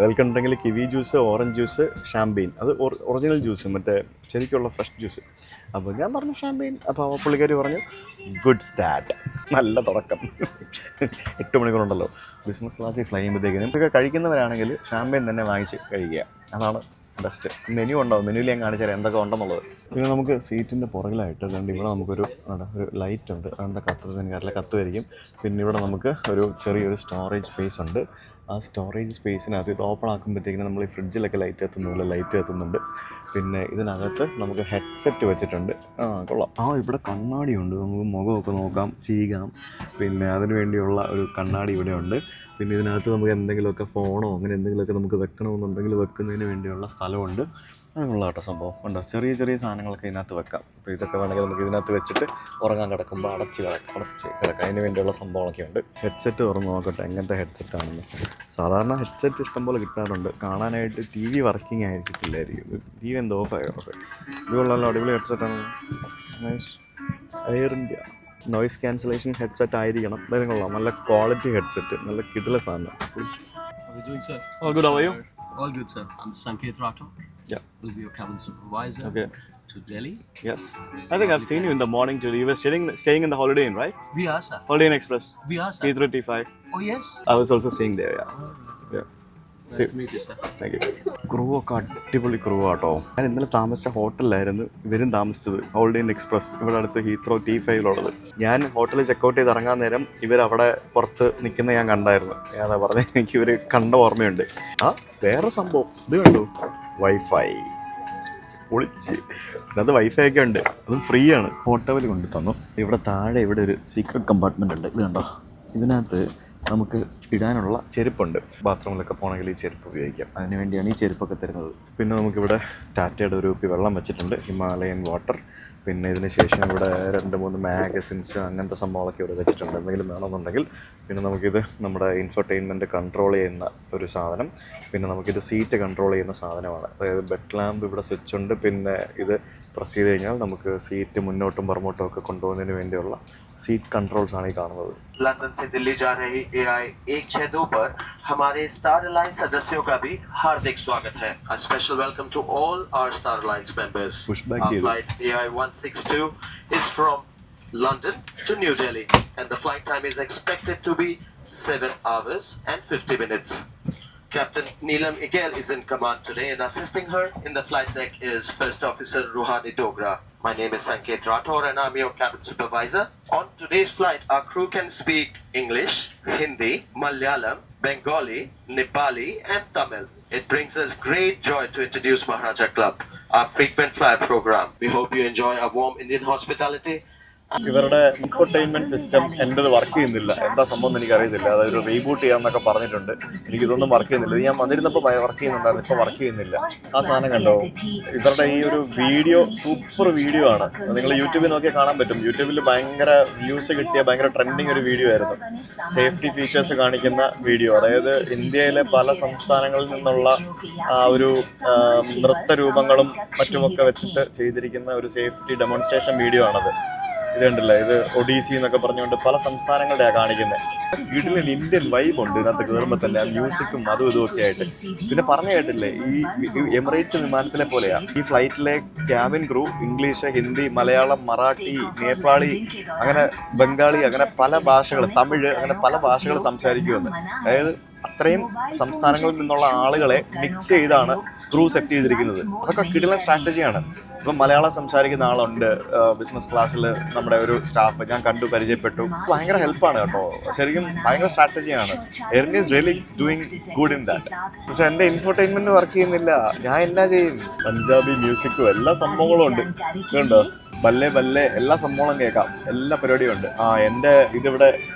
S1: വെൽക്കം ഡ്രിങ്കിൽ kiwi juice, orange juice, champagne. അത് ഒറിജിനൽ ജ്യൂസ്, മറ്റേ ശരിക്കുള്ള ഫ്രഷ് ജ്യൂസ്. അപ്പോൾ ഞാൻ പറഞ്ഞു ഷാമ്പെയിൻ. അപ്പോൾ പുള്ളിക്കാരി പറഞ്ഞു ഗുഡ് സ്റ്റാർട്ട്, നല്ല തുടക്കം. 8 മണിക്കൂറുണ്ടല്ലോ ബിസിനസ് ക്ലാസ്സിൽ ഫ്ലൈ ചെയ്യുമ്പോഴത്തേക്കിനും. ഇതൊക്കെ കഴിക്കുന്നവരാണെങ്കിൽ ഷാമ്പെയിൻ തന്നെ വാങ്ങിച്ച് കഴിക്കുക. അതാണ് ബെസ്റ്റ്. മെനു ഉണ്ടാവും, മെനുവിൽ ഞാൻ കാണിച്ചാൽ എന്തൊക്കെ ഉണ്ടെന്നുള്ളത്. പിന്നെ നമുക്ക് സീറ്റിൻ്റെ പുറകിലായിട്ട് അതുകൊണ്ട് ഇവിടെ നമുക്കൊരു ലൈറ്റ് ഉണ്ട്, അതുകൊണ്ട് കത്തുന്നതിന് കാര്യമില്ല, കത്തുമായിരിക്കും. പിന്നെ ഇവിടെ നമുക്ക് ഒരു ചെറിയൊരു സ്റ്റോറേജ് സ്പേസ് ഉണ്ട്. ആ സ്റ്റോറേജ് സ്പേസിനകത്ത് ഇത് ഓപ്പൺ ആക്കുമ്പോഴത്തേക്കിനും നമ്മൾ ഈ ഫ്രിഡ്ജിലൊക്കെ ലൈറ്റ് കത്തുന്നില്ല, ലൈറ്റ് കത്തുന്നുണ്ട്. പിന്നെ ഇതിനകത്ത് നമുക്ക് ഹെഡ്സെറ്റ് വെച്ചിട്ടുണ്ട്. കൊള്ളാം. ഇവിടെ കണ്ണാടിയുണ്ട്, നമുക്ക് മുഖമൊക്കെ നോക്കാം, ചെയ്യാം. പിന്നെ അതിന് വേണ്ടിയുള്ള ഒരു കണ്ണാടി ഇവിടെ ഉണ്ട്. പിന്നെ ഇതിനകത്ത് നമുക്ക് എന്തെങ്കിലുമൊക്കെ ഫോണോ അങ്ങനെ എന്തെങ്കിലുമൊക്കെ നമുക്ക് വെക്കണമെന്നുണ്ടെങ്കിൽ വെക്കുന്നതിന് വേണ്ടിയുള്ള സ്ഥലമുണ്ട്. അങ്ങനെയുള്ള കേട്ടോ സംഭവം ഉണ്ടോ. ചെറിയ ചെറിയ സാധനങ്ങളൊക്കെ ഇതിനകത്ത് വെക്കാം. അപ്പോൾ ഇതൊക്കെ വേണമെങ്കിൽ നമുക്ക് ഇതിനകത്ത് വെച്ചിട്ട് ഉറങ്ങാൻ കിടക്കുമ്പോൾ അടച്ച് കിടക്കാം. അതിന് വേണ്ടിയുള്ള സംഭവങ്ങളൊക്കെ ഉണ്ട്. ഹെഡ്സെറ്റ് തുറന്ന് നോക്കട്ടെ എങ്ങനത്തെ ഹെഡ്സെറ്റാണെന്ന്. സാധാരണ ഹെഡ്സെറ്റ് ഇഷ്ടംപോലെ കിട്ടാറുണ്ട്. കാണാനായിട്ട് ടി വി വർക്കിംഗ് ആയിരിക്കില്ലായിരിക്കും, ടി വി എന്തോ ഓഫ് ആയിരുന്നു. ഇതുകൊള്ളല്ലോ, അടിപൊളി ഹെഡ്സെറ്റാണ്. Nice. Air India noise cancellation headset ആയിരിക്കണം. എന്തായാലും കൊള്ളാം, നല്ല ക്വാളിറ്റി ഹെഡ്സെറ്റ്, നല്ല കിടില സാധനം. All good, how are you?
S2: All good, sir. I'm Sanket Rathore.
S1: Yeah.
S2: Will be your cabin supervisor.
S1: Okay.
S2: To Delhi.
S1: Yes. I think I've seen you in the morning too. You were staying in the Holiday Inn, right?
S2: We are, sir.
S1: Holiday Inn Express.
S2: We are, sir.
S1: T3, T5.
S2: Oh, yes.
S1: I was also staying there, yeah. Yeah.
S2: Nice to meet you, sir.
S1: Thank you. Crew ഒക്കെ അടിപൊളി crew ആട്ടോ. ഞാൻ ഇന്നലെ താമസിച്ച ഹോട്ടലിലായിരുന്നു ഇവരും താമസിച്ചത്, holiday Inn express, ഇവിടെ അടുത്ത് ഹീത്രോ T5 ഞാൻ ഹോട്ടലിൽ ചെക്കൗട്ട് ചെയ്ത് ഇറങ്ങാൻ നേരം ഇവരവിടെ പുറത്ത് നിൽക്കുന്ന ഞാൻ കണ്ടായിരുന്നു. ഞാനതാ പറഞ്ഞത്, എനിക്ക് ഇവർ കണ്ട ഓർമ്മയുണ്ട്. വേറെ സംഭവം ഇത് കണ്ടു, വൈഫൈ പൊളിച്ച്. അത് വൈഫൈ ഒക്കെ ഉണ്ട്, അതും ഫ്രീ ആണ്. ഹോട്ടലിൽ കൊണ്ട് തന്നു. ഇവിടെ താഴെ ഇവിടെ ഒരു സീക്രട്ട് കമ്പാർട്ട്മെൻ്റ് ഉണ്ട്, ഇത് കണ്ടോ. ഇതിനകത്ത് നമുക്ക് ഇടാനുള്ള ചെരുപ്പുണ്ട്. ബാത്റൂമിലൊക്കെ പോകണമെങ്കിൽ ഈ ചെരുപ്പ് ഉപയോഗിക്കാം, അതിന് വേണ്ടിയാണ് ഈ ചെരുപ്പൊക്കെ തരുന്നത്. പിന്നെ നമുക്കിവിടെ ടാറ്റയുടെ ഒരു കുപ്പി വെള്ളം വെച്ചിട്ടുണ്ട്, ഹിമാലയൻ വാട്ടർ. പിന്നെ ഇതിന് ശേഷം ഇവിടെ 2-3 മാഗസിൻസ് അങ്ങനത്തെ സംഭവങ്ങളൊക്കെ ഇവിടെ വെച്ചിട്ടുണ്ട്, എന്തെങ്കിലും വേണമെന്നുണ്ടെങ്കിൽ. പിന്നെ നമുക്കിത് നമ്മുടെ ഇൻഫർടൈൻമെൻറ്റ് കൺട്രോൾ ചെയ്യുന്ന ഒരു സാധനം. പിന്നെ നമുക്കിത് സീറ്റ് കൺട്രോൾ ചെയ്യുന്ന സാധനമാണ്. അതായത് ബെഡ് ലാമ്പ് ഇവിടെ സ്വിച്ച് ഉണ്ട്. പിന്നെ ഇത് പ്രസ് ചെയ്ത് കഴിഞ്ഞാൽ നമുക്ക് സീറ്റ് മുന്നോട്ടും പുറമോട്ടും ഒക്കെ കൊണ്ടുപോകുന്നതിന് വേണ്ടിയുള്ള सीट कंट्रोल्स आने കാണുന്നത്.
S3: लंदन से दिल्ली जा रही AI 162 पर हमारे स्टार अलायंस सदस्यों का भी हार्दिक स्वागत है. A special welcome to all our Star Alliance members. Our flight AI 162 is from London to New Delhi and the flight time is expected to be 7 hours and 50 minutes. Captain Neelam Igal is in command today and assisting her in the flight deck is First Officer Ruhani Dogra. My name is Sanket Rathore and I'm your cabin supervisor. On today's flight, our crew can speak English, Hindi, Malayalam, Bengali, Nepali and Tamil. It brings us great joy to introduce Maharaja Club, our frequent flyer program. We hope you enjoy our warm Indian hospitality.
S1: ഇവരുടെ infotainment system എൻ്റെത് work ചെയ്യുന്നില്ല, എന്താ സംഭവം എന്ന് എനിക്കറിയത്തില്ല. അതൊരു reboot ചെയ്യാമെന്നൊക്കെ പറഞ്ഞിട്ടുണ്ട്. എനിക്കിതൊന്നും വർക്ക് ചെയ്യുന്നില്ല. ഞാൻ വന്നിരുന്നപ്പോൾ വർക്ക് ചെയ്യുന്നുണ്ടായിരുന്നു, ഇപ്പോൾ വർക്ക് ചെയ്യുന്നില്ല. ആ സാധനം കണ്ടോ, ഇവരുടെ ഈ ഒരു വീഡിയോ സൂപ്പർ വീഡിയോ ആണ്. നിങ്ങൾ യൂട്യൂബിൽ നോക്കിയാൽ കാണാൻ പറ്റും. യൂട്യൂബിൽ ഭയങ്കര വ്യൂസ് കിട്ടിയ ഭയങ്കര ട്രെൻഡിങ് ഒരു വീഡിയോ ആയിരുന്നു. സേഫ്റ്റി ഫീച്ചേഴ്സ് കാണിക്കുന്ന വീഡിയോ, അതായത് ഇന്ത്യയിലെ പല സംസ്ഥാനങ്ങളിൽ നിന്നുള്ള ആ ഒരു നൃത്തരൂപങ്ങളും മറ്റുമൊക്കെ വെച്ചിട്ട് ചെയ്തിരിക്കുന്ന ഒരു സേഫ്റ്റി ഡെമോൺസ്ട്രേഷൻ വീഡിയോ ആണത്. ഇത് കണ്ടില്ല, ഇത് ഒഡീസി എന്നൊക്കെ പറഞ്ഞുകൊണ്ട് പല സംസ്ഥാനങ്ങളുടെയാണ് കാണിക്കുന്നത്. വീട്ടിൽ ഇന്ത്യൻ വൈബ് ഉണ്ട് ഇതിനകത്ത് കയറുമ്പോൾ തന്നെ, മ്യൂസിക്കും അതും ഇതും ഒക്കെ ആയിട്ട്. പിന്നെ പറഞ്ഞു കേട്ടില്ലേ, ഈ എമിറേറ്റ്സ് വിമാനത്തിലെ പോലെയാണ് ഈ ഫ്ലൈറ്റിലെ cabin crew English, Hindi, Malayalam, Marathi, Nepali, അങ്ങനെ ബംഗാളി, അങ്ങനെ പല ഭാഷകൾ, തമിഴ്, അങ്ങനെ പല ഭാഷകൾ സംസാരിക്കുമെന്ന്. അതായത് അത്രയും സംസ്ഥാനങ്ങളിൽ നിന്നുള്ള ആളുകളെ മിക്സ് ചെയ്താണ് ക്രൂ സെറ്റ് ചെയ്തിരിക്കുന്നത്. അതൊക്കെ കിടിലൻ സ്ട്രാറ്റജിയാണ്. ഇപ്പം മലയാളം സംസാരിക്കുന്ന ആളുണ്ട് ബിസിനസ് ക്ലാസ്സിൽ, നമ്മുടെ ഒരു സ്റ്റാഫ് ഞാൻ കണ്ടു, പരിചയപ്പെട്ടു. ഭയങ്കര ഹെൽപ്പാണ് കേട്ടോ, ശരിക്കും ഭയങ്കര സ്ട്രാറ്റജിയാണ്. Air India is really doing good in that. പക്ഷെ എൻ്റെ ഇൻഫർടൈൻമെന്റ് വർക്ക് ചെയ്യുന്നില്ല, ഞാൻ എന്നാ ചെയ്യും? പഞ്ചാബി മ്യൂസിക്കും എല്ലാ സംഭവങ്ങളും ഉണ്ട്, ഇതുണ്ടോ, ബല്ലേ ബല്ലേ എല്ലാ സംഭവങ്ങളും കേൾക്കാം, എല്ലാ പരിപാടിയും ഉണ്ട്. എൻ്റെ ഇതിവിടെ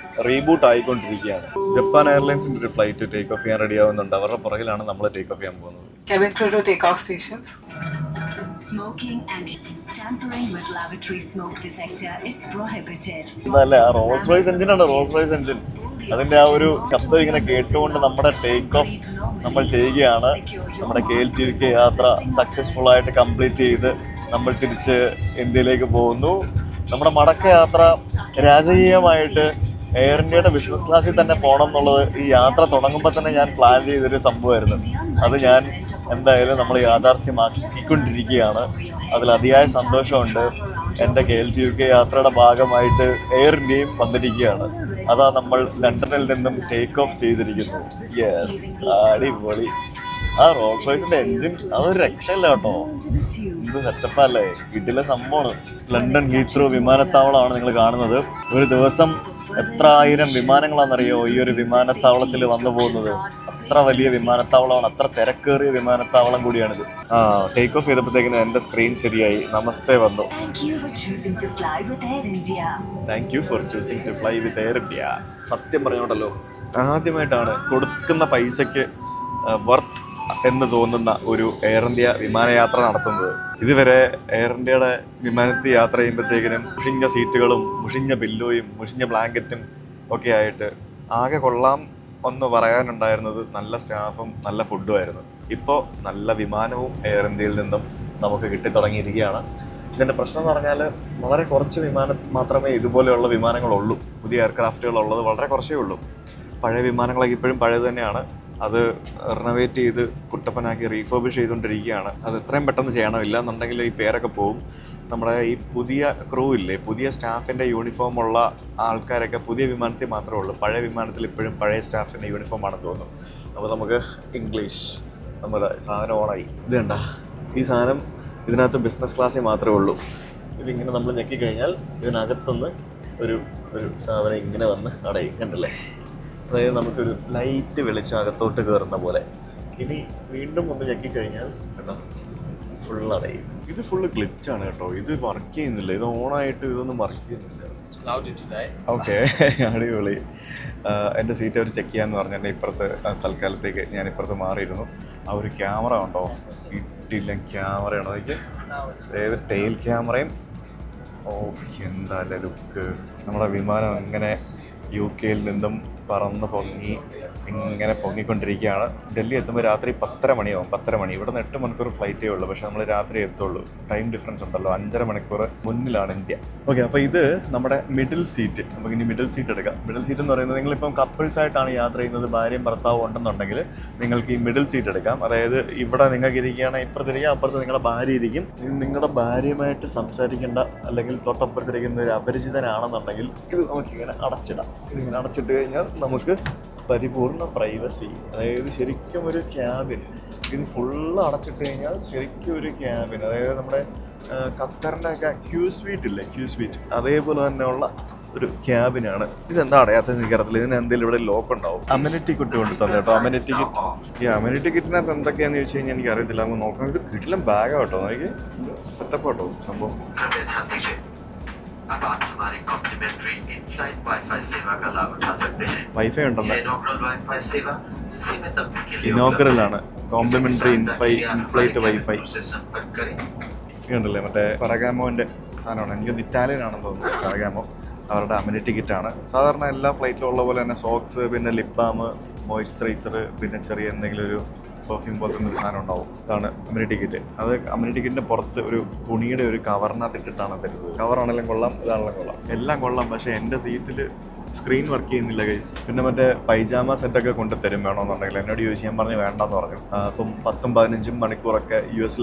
S1: റീബൂട്ട് ആയിക്കൊണ്ടിരിക്കുകയാണ്. ജപ്പാൻ എയർലൈൻസിൻ്റെ ഒരു ഫ്ലൈറ്റ് ടേക്ക് ഓഫ് ചെയ്യാൻ റെഡി ആവുന്നുണ്ട്. അവരുടെ പുറകിലാണ് നമ്മൾ ടേക്ക് ഓഫ് ചെയ്യാൻ പോകുന്നത്.
S4: Cabin crew to take off station.
S5: Smoking and tampering with lavatory smoke detector is prohibited.
S1: അതല്ലേ, ആ റോൾസ് റോയ്സ് എഞ്ചിനാണ്, റോൾസ് റോയ്സ് എഞ്ചിൻ. അതിൻ്റെ ആ ഒരു ശബ്ദം ഇങ്ങനെ കേട്ടുകൊണ്ട് നമ്മുടെ ടേക്ക് ഓഫ് നമ്മൾ ചെയ്യുകയാണ്. നമ്മുടെ KLTK യാത്ര സക്സസ്ഫുൾ ആയിട്ട് കംപ്ലീറ്റ് ചെയ്ത് നമ്മൾ തിരിച്ച് ഇന്ത്യയിലേക്ക് പോകുന്നു. നമ്മുടെ മടക്ക യാത്ര രാജകീയമായിട്ട് എയർ ഇന്ത്യയുടെ ബിസിനസ് ക്ലാസ്സിൽ തന്നെ പോകണം എന്നുള്ളത് ഈ യാത്ര തുടങ്ങുമ്പോൾ തന്നെ ഞാൻ പ്ലാൻ ചെയ്തൊരു സംഭവമായിരുന്നു. അത് ഞാൻ എന്തായാലും നമ്മൾ യാഥാർത്ഥ്യമാക്കിക്കൊണ്ടിരിക്കുകയാണ്. അതിൽ അതിയായ സന്തോഷമുണ്ട്. എൻ്റെ KLTK യാത്രയുടെ ഭാഗമായിട്ട് എയർ ഇന്ത്യയും വന്നിരിക്കുകയാണ്. അതാ നമ്മൾ ലണ്ടനിൽ നിന്നും ടേക്ക് ഓഫ് ചെയ്തിരിക്കുന്നു. യെസ്, അടിപൊളി. ആ റോൾസ് റോയ്സിന്റെ എഞ്ചിൻ അതൊരു രക്ഷയില്ല കേട്ടോ. ഇത് സെറ്റപ്പല്ലേ, ഇതിലെ സംഭവമാണ്. ലണ്ടൻ ഹീത്രോ വിമാനത്താവളമാണ് നിങ്ങൾ കാണുന്നത്. ഒരു ദിവസം എത്ര ആയിരം വിമാനങ്ങളാണെന്നറിയോ ഈ ഒരു വിമാനത്താവളത്തിൽ വന്നു പോകുന്നത്. അത്ര വലിയ വിമാനത്താവളമാണ്, അത്ര തിരക്കേറിയ വിമാനത്താവളം കൂടിയാണിത്. ടേക്ക് ഓഫ് ചെയ്തപ്പോഴത്തേക്കിന് എൻ്റെ സ്ക്രീൻ ശരിയായി. നമസ്തേ വന്നു.
S5: Thank you for choosing to fly with Air India.
S1: Thank you for choosing to fly with Air India. സത്യം പറഞ്ഞോണ്ടല്ലോ, ആദ്യമായിട്ടാണ് കൊടുക്കുന്ന പൈസയ്ക്ക് വർത്ത് എന്ന് തോന്നുന്ന ഒരു എയർ ഇന്ത്യ വിമാനയാത്ര നടത്തുന്നത്. ഇതുവരെ എയർ ഇന്ത്യയുടെ വിമാനത്തിൽ യാത്ര ചെയ്യുമ്പോഴത്തേക്കിനും മുഷിഞ്ഞ സീറ്റുകളും മുഷിഞ്ഞ പില്ലോയും മുഷിഞ്ഞ ബ്ലാങ്കറ്റും ഒക്കെ ആയിട്ട് ആകെ കൊള്ളാം ഒന്ന് പറയാനുണ്ടായിരുന്നത് നല്ല സ്റ്റാഫും നല്ല ഫുഡും ആയിരുന്നു. ഇപ്പോൾ നല്ല വിമാനവും എയർ ഇന്ത്യയിൽ നിന്നും നമുക്ക് കിട്ടിത്തുടങ്ങിയിരിക്കുകയാണ്. ഇതിൻ്റെ പ്രശ്നം എന്ന് പറഞ്ഞാൽ വളരെ കുറച്ച് വിമാനം മാത്രമേ ഇതുപോലെയുള്ള വിമാനങ്ങളുള്ളൂ. പുതിയ എയർക്രാഫ്റ്റുകളുള്ളത് വളരെ കുറച്ചേ ഉള്ളൂ. പഴയ വിമാനങ്ങളൊക്കെ ഇപ്പോഴും പഴയത് തന്നെയാണ്. അത് റിനോവേറ്റ് ചെയ്ത് കുട്ടപ്പനാക്കി റീഫർബിഷ് ചെയ്തുകൊണ്ടിരിക്കുകയാണ്. അത് എത്രയും പെട്ടെന്ന് ചെയ്യണമില്ല എന്നുണ്ടെങ്കിൽ ഈ പേരൊക്കെ പോവും. നമ്മുടെ ഈ പുതിയ ക്രൂ ഇല്ലേ, പുതിയ സ്റ്റാഫിൻ്റെ യൂണിഫോമുള്ള ആൾക്കാരൊക്കെ പുതിയ വിമാനത്തിൽ മാത്രമേ ഉള്ളൂ. പഴയ വിമാനത്തിൽ ഇപ്പോഴും പഴയ സ്റ്റാഫിൻ്റെ യൂണിഫോമാണെന്ന് തോന്നുന്നു. അപ്പോൾ നമുക്ക് ഇംഗ്ലീഷ് നമ്മുടെ സാധനം ഓണായി. ഇത് കണ്ട, ഈ സാധനം ഇതിനകത്ത് ബിസിനസ് ക്ലാസ്സിൽ മാത്രമേ ഉള്ളൂ. ഇതിങ്ങനെ നമ്മൾ ഞെക്കിക്കഴിഞ്ഞാൽ ഇതിനകത്തുനിന്ന് ഒരു സാധനം ഇങ്ങനെ വന്ന് അടയും. കണ്ടല്ലേ, അതായത് നമുക്കൊരു ലൈറ്റ് വെളിച്ചം അകത്തോട്ട് കയറുന്ന പോലെ. ഇനി വീണ്ടും ഒന്ന് ഞെക്കിക്കഴിഞ്ഞാൽ കേട്ടോ ഫുൾ അടയും. ഇത് ഫുള്ള് ഗ്ലിച്ചാണ് കേട്ടോ, ഇത് വർക്ക് ചെയ്യുന്നില്ല. ഇത് ഓണായിട്ട് ഇതൊന്നും വർക്ക് ചെയ്യുന്നില്ല. ഓക്കെ, അടിപൊളി. എൻ്റെ സീറ്റ് അവർ ചെക്ക് ചെയ്യാമെന്ന് പറഞ്ഞാൽ എൻ്റെ ഇപ്പുറത്ത് തൽക്കാലത്തേക്ക് ഞാൻ ഇപ്പുറത്ത് മാറിയിരുന്നു. ആ ഒരു ക്യാമറ ഉണ്ടോ, കിട്ടില്ല ക്യാമറയാണോ എനിക്ക്, ഏത് ടെയിൽ ക്യാമറയും. ഓ എന്താ ലുക്ക്. നമ്മുടെ വിമാനം അങ്ങനെ UK നിന്നും പറന്ന് പൊങ്ങി ഇങ്ങനെ പൊങ്ങിക്കൊണ്ടിരിക്കുകയാണ്. ഡൽഹി എത്തുമ്പോൾ രാത്രി 10:30 മണിയാവും. 10:30 മണി. ഇവിടെ നിന്ന് 8 മണിക്കൂർ ഫ്ലൈറ്റേ ഉള്ളൂ. പക്ഷേ നമ്മൾ രാത്രി എത്തുള്ളൂ. ടൈം ഡിഫറൻസ് ഉണ്ടല്ലോ, 5.5 മണിക്കൂർ മുന്നിലാണ് ഇന്ത്യ. ഓക്കെ, അപ്പോൾ ഇത് നമ്മുടെ മിഡിൽ സീറ്റ്. നമുക്ക് ഇനി മിഡിൽ സീറ്റ് എടുക്കാം. മിഡിൽ സീറ്റ് എന്ന് പറയുന്നത് നിങ്ങളിപ്പം കപ്പിൾസ് ആയിട്ടാണ് യാത്ര ചെയ്യുന്നത്, ഭാര്യയും ഭർത്താവും ഉണ്ടെന്നുണ്ടെങ്കിൽ നിങ്ങൾക്ക് ഈ മിഡിൽ സീറ്റ് എടുക്കാം. അതായത് ഇവിടെ നിങ്ങൾക്ക് ഇരിക്കുകയാണെങ്കിൽ ഇപ്പുറത്തിരിക്കുക, അപ്പുറത്ത് നിങ്ങളുടെ ഭാര്യ ഇരിക്കും. നിങ്ങളുടെ ഭാര്യയുമായിട്ട് സംസാരിക്കേണ്ട അല്ലെങ്കിൽ തൊട്ടപ്പുറത്തിരിക്കുന്ന ഒരു അപരിചിതനാണെന്നുണ്ടെങ്കിൽ ഇത് നമുക്കിങ്ങനെ അടച്ചിടാം. ഇതിങ്ങനെ അടച്ചിട്ട് കഴിഞ്ഞാൽ നമുക്ക് പരിപൂർണ്ണ പ്രൈവസി. അതായത് ശരിക്കും ഒരു ക്യാബിൻ. ഇത് ഫുള്ള് അടച്ചിട്ട് കഴിഞ്ഞാൽ ശരിക്കും ഒരു ക്യാബിൻ. അതായത് നമ്മുടെ ഖത്തറിൻ്റെ ഒക്കെ ക്യൂ സ്വീറ്റ് ഇല്ലേ, ക്യൂ സ്വീറ്റ് അതേപോലെ തന്നെയുള്ള ഒരു ക്യാബിനാണ്. ഇതെന്താ അടയാത്തത് എനിക്കറിയത്തില്ല. ഇതിന് എന്തെങ്കിലും ഇവിടെ ലോക്ക് ഉണ്ടാവും. അമ്യൂണിറ്റി കിറ്റ് കൊണ്ട് തന്നെ കേട്ടോ, അമ്യൂണിറ്റി കിറ്റ്. ഈ അമ്യൂണിറ്റി കിറ്റിനകത്ത് എന്തൊക്കെയാണെന്ന് ചോദിച്ചു കഴിഞ്ഞാൽ എനിക്കറിയത്തില്ല. നമുക്ക് നോക്കാം. ഇത് കിട്ടിലും ബാഗാണ് കേട്ടോ, നോക്കി സെറ്റപ്പ് കേട്ടോ സംഭവം.
S3: अब आप हमारे कॉम्प्लीमेंट्री इन-फ्लाइट वाईफाई सेवा का लाभ उठा सकते हैं।
S1: വൈഫൈ ഉണ്ടെന്ന്.
S3: इनॉग्रल वाईफाई सेवा सीमित अवधि के लिए
S1: ഇനോഗ്രലാണ് കോംപ്ലിമെന്ററി ഇൻഫ്ലൈറ്റ് വൈഫൈ.
S3: संपर्क करें।
S1: ഉണ്ടല്ലേ, മറ്റേ ഫെറഗാമോൻ്റെ സാധനമാണ്. എനിക്കൊന്ന് ഇറ്റാലിയൻ ആണെന്ന് തോന്നുന്നു ഫെറഗാമോ. അവരുടെ അമ്യൂണിറ്റി കിറ്റാണ്. സാധാരണ എല്ലാ ഫ്ലൈറ്റിലും ഉള്ള പോലെ തന്നെ സോക്സ്, പിന്നെ ലിപ് ബാം, മോയ്സ്ചറൈസർ, പിന്നെ ചെറിയ എന്തെങ്കിലും ഒരു പെർഫ്യൂം പോലത്തെ ഒരു സാധനം ഉണ്ടാവും. ഇതാണ് അമ്യൂണിറ്റി കിറ്റ്. അത് അമ്യൂണിറ്റി കിറ്റിൻ്റെ പുറത്ത് ഒരു തുണിയുടെ ഒരു കവറിനകത്ത് ഇട്ടിട്ടാണ് തരുന്നത്. കവറാണെങ്കിലും കൊള്ളാം, ഇതാണെങ്കിലും കൊള്ളാം, എല്ലാം കൊള്ളാം. പക്ഷേ എൻ്റെ സീറ്റിൽ സ്ക്രീൻ വർക്ക് ചെയ്യുന്നില്ല ഗൈസ്. പിന്നെ മറ്റേ പൈജാമ സെറ്റൊക്കെ കൊണ്ട് തരും വേണമെന്നുണ്ടെങ്കിൽ. എന്നോട് ചോദിച്ചു, ഞാൻ പറഞ്ഞു വേണ്ടെന്ന് പറഞ്ഞു. അപ്പം 10-15 മണിക്കൂറൊക്കെ US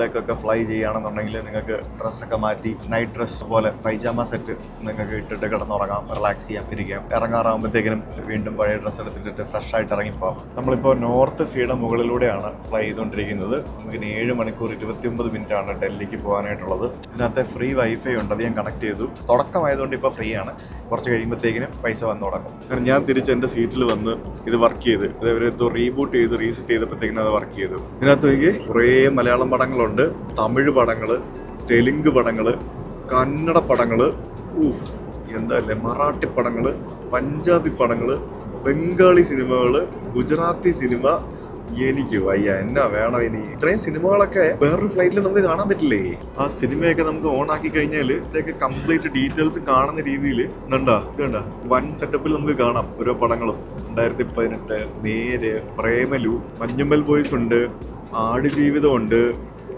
S1: ഫ്ലൈ ചെയ്യുകയാണെന്നുണ്ടെങ്കിൽ നിങ്ങൾക്ക് ഡ്രസ്സൊക്കെ മാറ്റി നൈറ്റ് ഡ്രസ് പോലെ പൈജാമ സെറ്റ് നിങ്ങൾക്ക് ഇട്ടിട്ട് കിടന്നുറങ്ങാം, റിലാക്സ് ചെയ്യാം, ഇരിക്കാം. ഇറങ്ങാറാകുമ്പോഴത്തേക്കിനും വീണ്ടും പഴയ ഡ്രസ്സ് എടുത്തിട്ട് ഫ്രഷ് ആയിട്ട് ഇറങ്ങിപ്പോകാം. നമ്മളിപ്പോൾ നോർത്ത് സീയുടെ മുകളിലൂടെയാണ് ഫ്ലൈ ചെയ്തുകൊണ്ടിരിക്കുന്നത്. നമുക്കിനി 7 മണിക്കൂർ 29 മിനിറ്റാണ് ഡൽഹിക്ക് പോകാനായിട്ടുള്ളത്. ഇതിനകത്ത് ഫ്രീ വൈഫൈ ഉണ്ട്, അത് ഞാൻ കണക്ട് ചെയ്തു. തുടക്കമായതുകൊണ്ട് ഇപ്പോൾ ഫ്രീ ആണ്. കുറച്ച് കഴിയുമ്പോഴത്തേക്കിനും പൈസ വന്നു തുടങ്ങും. കാരണം ഞാൻ തിരിച്ച് എൻ്റെ സീറ്റിൽ വന്ന് ഇത് വർക്ക് ചെയ്ത് ഇതേവരെന്തോ റീബൂട്ട് ചെയ്ത് റീസെറ്റ് ചെയ്തപ്പോഴത്തേക്കിനും അത് വർക്ക് ചെയ്തു. ഇതിനകത്ത് എനിക്ക് കുറേ മലയാളം പടങ്ങളുണ്ട്, തമിഴ് പടങ്ങൾ, തെലുങ്ക് പടങ്ങൾ, കന്നഡ പടങ്ങൾ, എന്താല്ലേ മറാഠി പടങ്ങൾ, പഞ്ചാബി പടങ്ങൾ, ബംഗാളി സിനിമകൾ, ഗുജറാത്തി സിനിമ. എനിക്ക് വയ്യ, എന്നാ വേണം ഇനി. ഇത്രയും സിനിമകളൊക്കെ വേറൊരു ഫ്ലൈറ്റിൽ നമുക്ക് കാണാൻ പറ്റില്ലേ? ആ സിനിമയൊക്കെ നമുക്ക് ഓൺ ആക്കി കഴിഞ്ഞാൽ ഇതിൻ്റെയൊക്കെ കംപ്ലീറ്റ് ഡീറ്റെയിൽസ് കാണുന്ന രീതിയിൽ ഇത് കണ്ട വൺ സെറ്റപ്പിൽ നമുക്ക് കാണാം ഓരോ പടങ്ങളും. 2018, നേര്, പ്രേമലു, മഞ്ഞുമ്മൽ ബോയ്സ് ഉണ്ട്, ആടുജീവിതം ഉണ്ട്,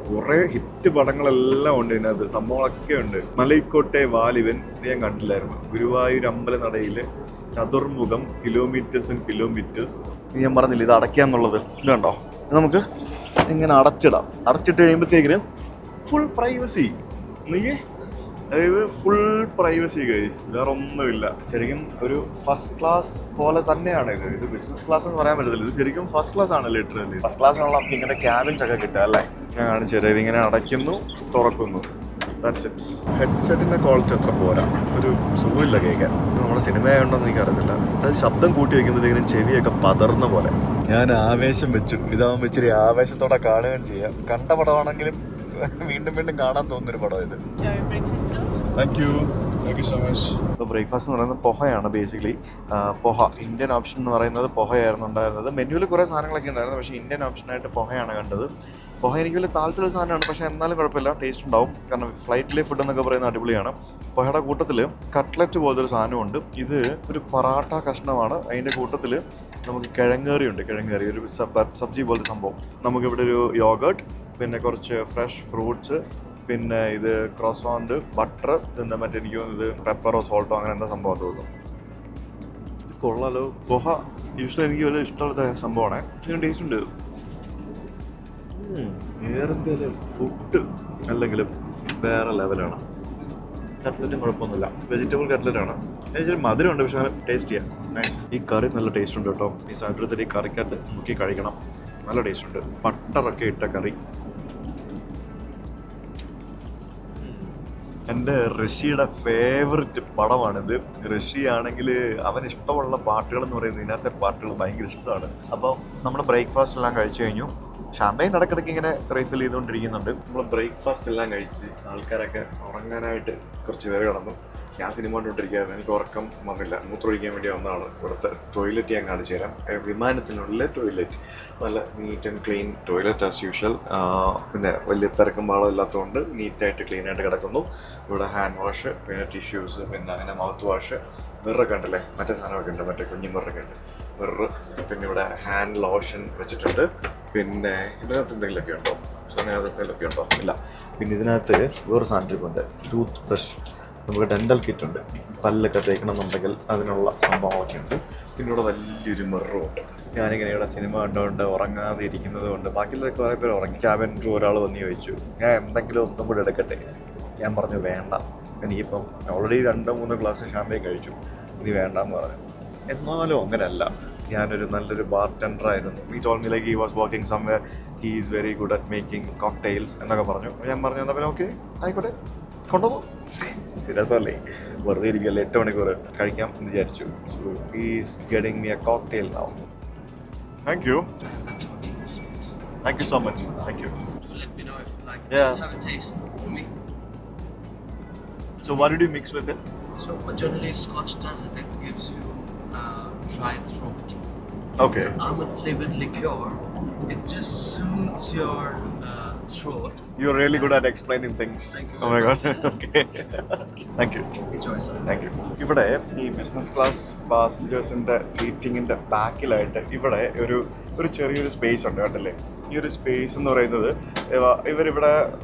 S1: കുറെ ഹിറ്റ് പടങ്ങളെല്ലാം ഉണ്ട് ഇതിനകത്ത്. സംഭവങ്ങളൊക്കെ ഉണ്ട്. മലൈക്കോട്ടെ വാലിബൻ ഇത് ഞാൻ കണ്ടില്ലായിരുന്നു. ഗുരുവായൂർ അമ്പലനടയില് ചതുർമുഖം, കിലോമീറ്റേഴ്സ് ആൻഡ് കിലോമീറ്റേഴ്സ്. ഞാൻ പറഞ്ഞില്ല ഇത് അടയ്ക്കാന്നുള്ളത്. ഇത് കണ്ടോ, നമുക്ക് ഇങ്ങനെ അടച്ചിടാം. അടച്ചിട്ട് കഴിയുമ്പോഴത്തേക്കിന് ഫുൾ പ്രൈവസി. നീ അതായത് ഫുൾ പ്രൈവസി ഗൈസ്, വേറെ ഒന്നുമില്ല. ശരിക്കും ഒരു ഫസ്റ്റ് ക്ലാസ് പോലെ തന്നെയാണ് ഇത് ബിസിനസ് ക്ലാസ് എന്ന് പറയാൻ പറ്റത്തില്ല, ഇത് ശരിക്കും ഫസ്റ്റ് ക്ലാസ് ആണ് ലിറ്ററലി. ഫസ്റ്റ് ക്ലാസ്സിനുള്ള നമുക്ക് ഇങ്ങനെ ക്യാബിൻസ് ഒക്കെ കിട്ടുക അല്ലേ. ഞാൻ കാണിച്ചു തരാം, ഇതിങ്ങനെ അടയ്ക്കുന്നു തുറക്കുന്നു, ദാറ്റ്സ് ഇറ്റ്. ഹെഡ്സെറ്റിൻ്റെ ക്വാളിറ്റി അത്ര പോരാ, ഒരു സുഖമില്ല കേൾക്കാൻ. നമ്മുടെ സിനിമയുണ്ടോയെന്ന് എനിക്കറിയത്തില്ല, അത് ശബ്ദം കൂട്ടി വയ്ക്കുമ്പോഴത്തേക്കിനും ചെവിയൊക്കെ പതർന്ന പോലെ. ഞാൻ ആവേശം വെച്ചു, ഇതാകുമ്പോൾ ഇച്ചിരി ആവേശത്തോടെ കാണുകയും ചെയ്യാം. കണ്ട പടമാണെങ്കിലും വീണ്ടും വീണ്ടും കാണാൻ തോന്നുന്നൊരു പടം ഇത്. Thank you so much. ഇപ്പോൾ ബ്രേക്ക്ഫാസ്റ്റ് എന്ന് പറയുന്നത് പൊഹയാണ് ബേസിക്കലി. പൊഹ ഇന്ത്യൻ ഓപ്ഷൻ എന്ന് പറയുന്നത് പൊഹയായിരുന്നു ഉണ്ടായിരുന്നത്. മെനുവിൽ കുറേ സാധനങ്ങളൊക്കെ ഉണ്ടായിരുന്നു, പക്ഷേ ഇന്ത്യൻ ഓപ്ഷനായിട്ട് പൊഹയാണ് കണ്ടത്. പൊഹ എനിക്ക് വലിയ താല്പര്യമുള്ള സാധനമാണ്, പക്ഷേ എന്നാലും കുഴപ്പമില്ല, ടേസ്റ്റ് ഉണ്ടാവും. കാരണം ഫ്ലൈറ്റിലെ ഫുഡ് എന്നൊക്കെ പറയുന്നത് അടിപൊളിയാണ്. പൊഹയുടെ കൂട്ടത്തിൽ കട്ട്ലറ്റ് പോലത്തെ ഒരു സാധനമുണ്ട്. ഇത് ഒരു പറാട്ട കഷ്ണമാണ്. അതിൻ്റെ കൂട്ടത്തിൽ നമുക്ക് കിഴങ്ങേറിയുണ്ട്, കിഴങ്ങേറി ഒരു സബ്ജി പോലത്തെ സംഭവം. നമുക്കിവിടെ ഒരു യോഗേർട്ട്, പിന്നെ കുറച്ച് ഫ്രഷ് ഫ്രൂട്ട്സ്, പിന്നെ ഇത് ക്രോസോണ്ട്, ബട്ടർ, പിന്നെ മറ്റേ എനിക്ക് തോന്നുന്നത് പെപ്പറോ സോൾട്ടോ അങ്ങനെ എന്താ സംഭവം തോന്നുന്നു. ഇത് കൊള്ളാലോ. പൊഹ യൂഷ്വലി എനിക്ക് വലിയ ഇഷ്ടമുള്ള സംഭവമാണ്. ഇതിന് ടേസ്റ്റ് ഉണ്ട്. വേറെ എന്തെങ്കിലും ഫുഡ് അല്ലെങ്കിലും വേറെ ലെവലാണ്. കട്ട്ലറ്റും കുഴപ്പമൊന്നുമില്ല, വെജിറ്റബിൾ കട്ട്ലറ്റാണ്. ഇച്ചിരി മധുരമുണ്ട്, പക്ഷേ ടേസ്റ്റ് ചെയ്യാം. ഈ കറി നല്ല ടേസ്റ്റ് ഉണ്ട് കേട്ടോ. ഈ സാധനത്തിൽ ഈ കറിക്കകത്ത് മുക്കി കഴിക്കണം, നല്ല ടേസ്റ്റ് ഉണ്ട്. ബട്ടറൊക്കെ ഇട്ട കറി. എൻ്റെ ഋഷിയുടെ ഫേവററ്റ് പടമാണിത്. ഋഷി ആണെങ്കിൽ അവന് ഇഷ്ടമുള്ള പാട്ടുകൾ എന്ന് പറയുന്നത് ഇതിനകത്തെ പാട്ടുകൾ ഭയങ്കര ഇഷ്ടമാണ്. അപ്പോൾ നമ്മുടെ ബ്രേക്ക്ഫാസ്റ്റ് എല്ലാം കഴിച്ചു കഴിഞ്ഞു. ഷാമ്പയിൻ ഇടയ്ക്കിടയ്ക്ക് ഇങ്ങനെ റീഫിൽ ചെയ്തുകൊണ്ടിരിക്കുന്നുണ്ട്. നമ്മൾ ബ്രേക്ക്ഫാസ്റ്റ് എല്ലാം കഴിച്ച് ആൾക്കാരൊക്കെ ഉറങ്ങാനായിട്ട് കുറച്ച് പേര് കിടന്നു. ഞാൻ സിനിമ കണ്ടുകൊണ്ടിരിക്കുകയായിരുന്നു, എനിക്ക് ഉറക്കം വന്നില്ല. മൂത്രമൊഴിക്കാൻ വേണ്ടി വന്നതാണ്. ഇവിടുത്തെ ടോയ്ലറ്റ് ഞാൻ കാണിച്ചു തരാം. വിമാനത്തിനുള്ളിലെ ടോയ്ലറ്റ് നല്ല neat and clean toilet as usual. പിന്നെ വലിയ തിരക്കും പാളം ഇല്ലാത്തതുകൊണ്ട് നീറ്റായിട്ട് ക്ലീനായിട്ട് കിടക്കുന്നു. ഇവിടെ ഹാൻഡ് വാഷ്, പിന്നെ ടിഷ്യൂസ്, പിന്നെ അങ്ങനെ മൗത്ത് വാഷ്, മിററൊക്കെ ഉണ്ടല്ലേ, മറ്റേ സാധനമൊക്കെ ഉണ്ട്, മറ്റേ കുഞ്ഞു മിററൊക്കെ ഉണ്ട്, മിറർ. പിന്നെ ഇവിടെ ഹാൻഡ് ലോഷൻ വെച്ചിട്ടുണ്ട്. പിന്നെ ഇതിനകത്ത് എന്തെങ്കിലുമൊക്കെ ഉണ്ടോ? അതിനകത്ത് എന്തെങ്കിലുമൊക്കെ ഉണ്ടോ? ഇല്ല. പിന്നെ ഇതിനകത്ത് വേറെ സാധനം ഉണ്ട്, ടൂത്ത് ബ്രഷ്. നമുക്ക് ഡെൻ്റൽ കിറ്റ് ഉണ്ട്, പല്ലൊക്കെ തേക്കണം എന്നുണ്ടെങ്കിൽ അതിനുള്ള സംഭവമൊക്കെ ഉണ്ട്. പിന്നെ ഇവിടെ വലിയൊരു മിററും ഉണ്ട്. ഞാനിങ്ങനെ ഇവിടെ സിനിമ കണ്ടുകൊണ്ട് ഉറങ്ങാതെ ഇരിക്കുന്നത് കൊണ്ട് ബാക്കിയുള്ള കുറേ പേര് ഉറങ്ങി. ക്യാബിൻ ക്രൂ ഒരാൾ വന്ന് ചോദിച്ചു, ഞാൻ എന്തെങ്കിലും ഒന്നും കൂടെ എടുക്കട്ടെ? ഞാൻ പറഞ്ഞു വേണ്ട, എനിക്കിപ്പം ഓൾറെഡി 2-3 ഗ്ലാസ് ഷാമ്പയിൻ കഴിച്ചു, ഇനി വേണ്ടെന്ന് പറഞ്ഞു. എന്നാലും അങ്ങനെയല്ല, ഞാനൊരു നല്ലൊരു ബാർ ടെൻഡർ ആയിരുന്നു. ഈ told me like he was working somewhere, he is very good at making cocktails എന്നൊക്കെ പറഞ്ഞു. ഞാൻ പറഞ്ഞു എന്നാൽ പിന്നെ ഓക്കെ ആയിക്കോട്ടെ, കൊണ്ടുപോകും. രസമല്ലേ, വെറുതെ ഇരിക്കല്ലേ, 8 മണിക്കൂർ കഴിക്കാം എന്ന് വിചാരിച്ചു. So is getting me a cocktail now. Thank you so much. Thank you.
S2: Do let me know if you like.
S1: Yeah.
S2: Just have a taste for me.
S1: So what did you mix with it?
S2: So what generally Scotch does it gives you dry throat.
S1: Okay.
S2: Almond flavored liqueur. It just soothes your throat.
S1: You're really good at explaining things.
S2: Thank you
S1: Oh my
S2: very
S1: god. Okay. Thank you.
S2: Enjoy, sir.
S1: Thank you. ഇവിടെ ഈ business class പാസഞ്ചേഴ്സിൻ്റെ സീറ്റിങ്ങിൻ്റെ ബാക്കിലായിട്ട് ഇവിടെ ഒരു ചെറിയൊരു space ഉണ്ട് കണ്ടല്ലേ. ഈ ഒരു space എന്ന് പറയുന്നത് ഇവരിവിടെ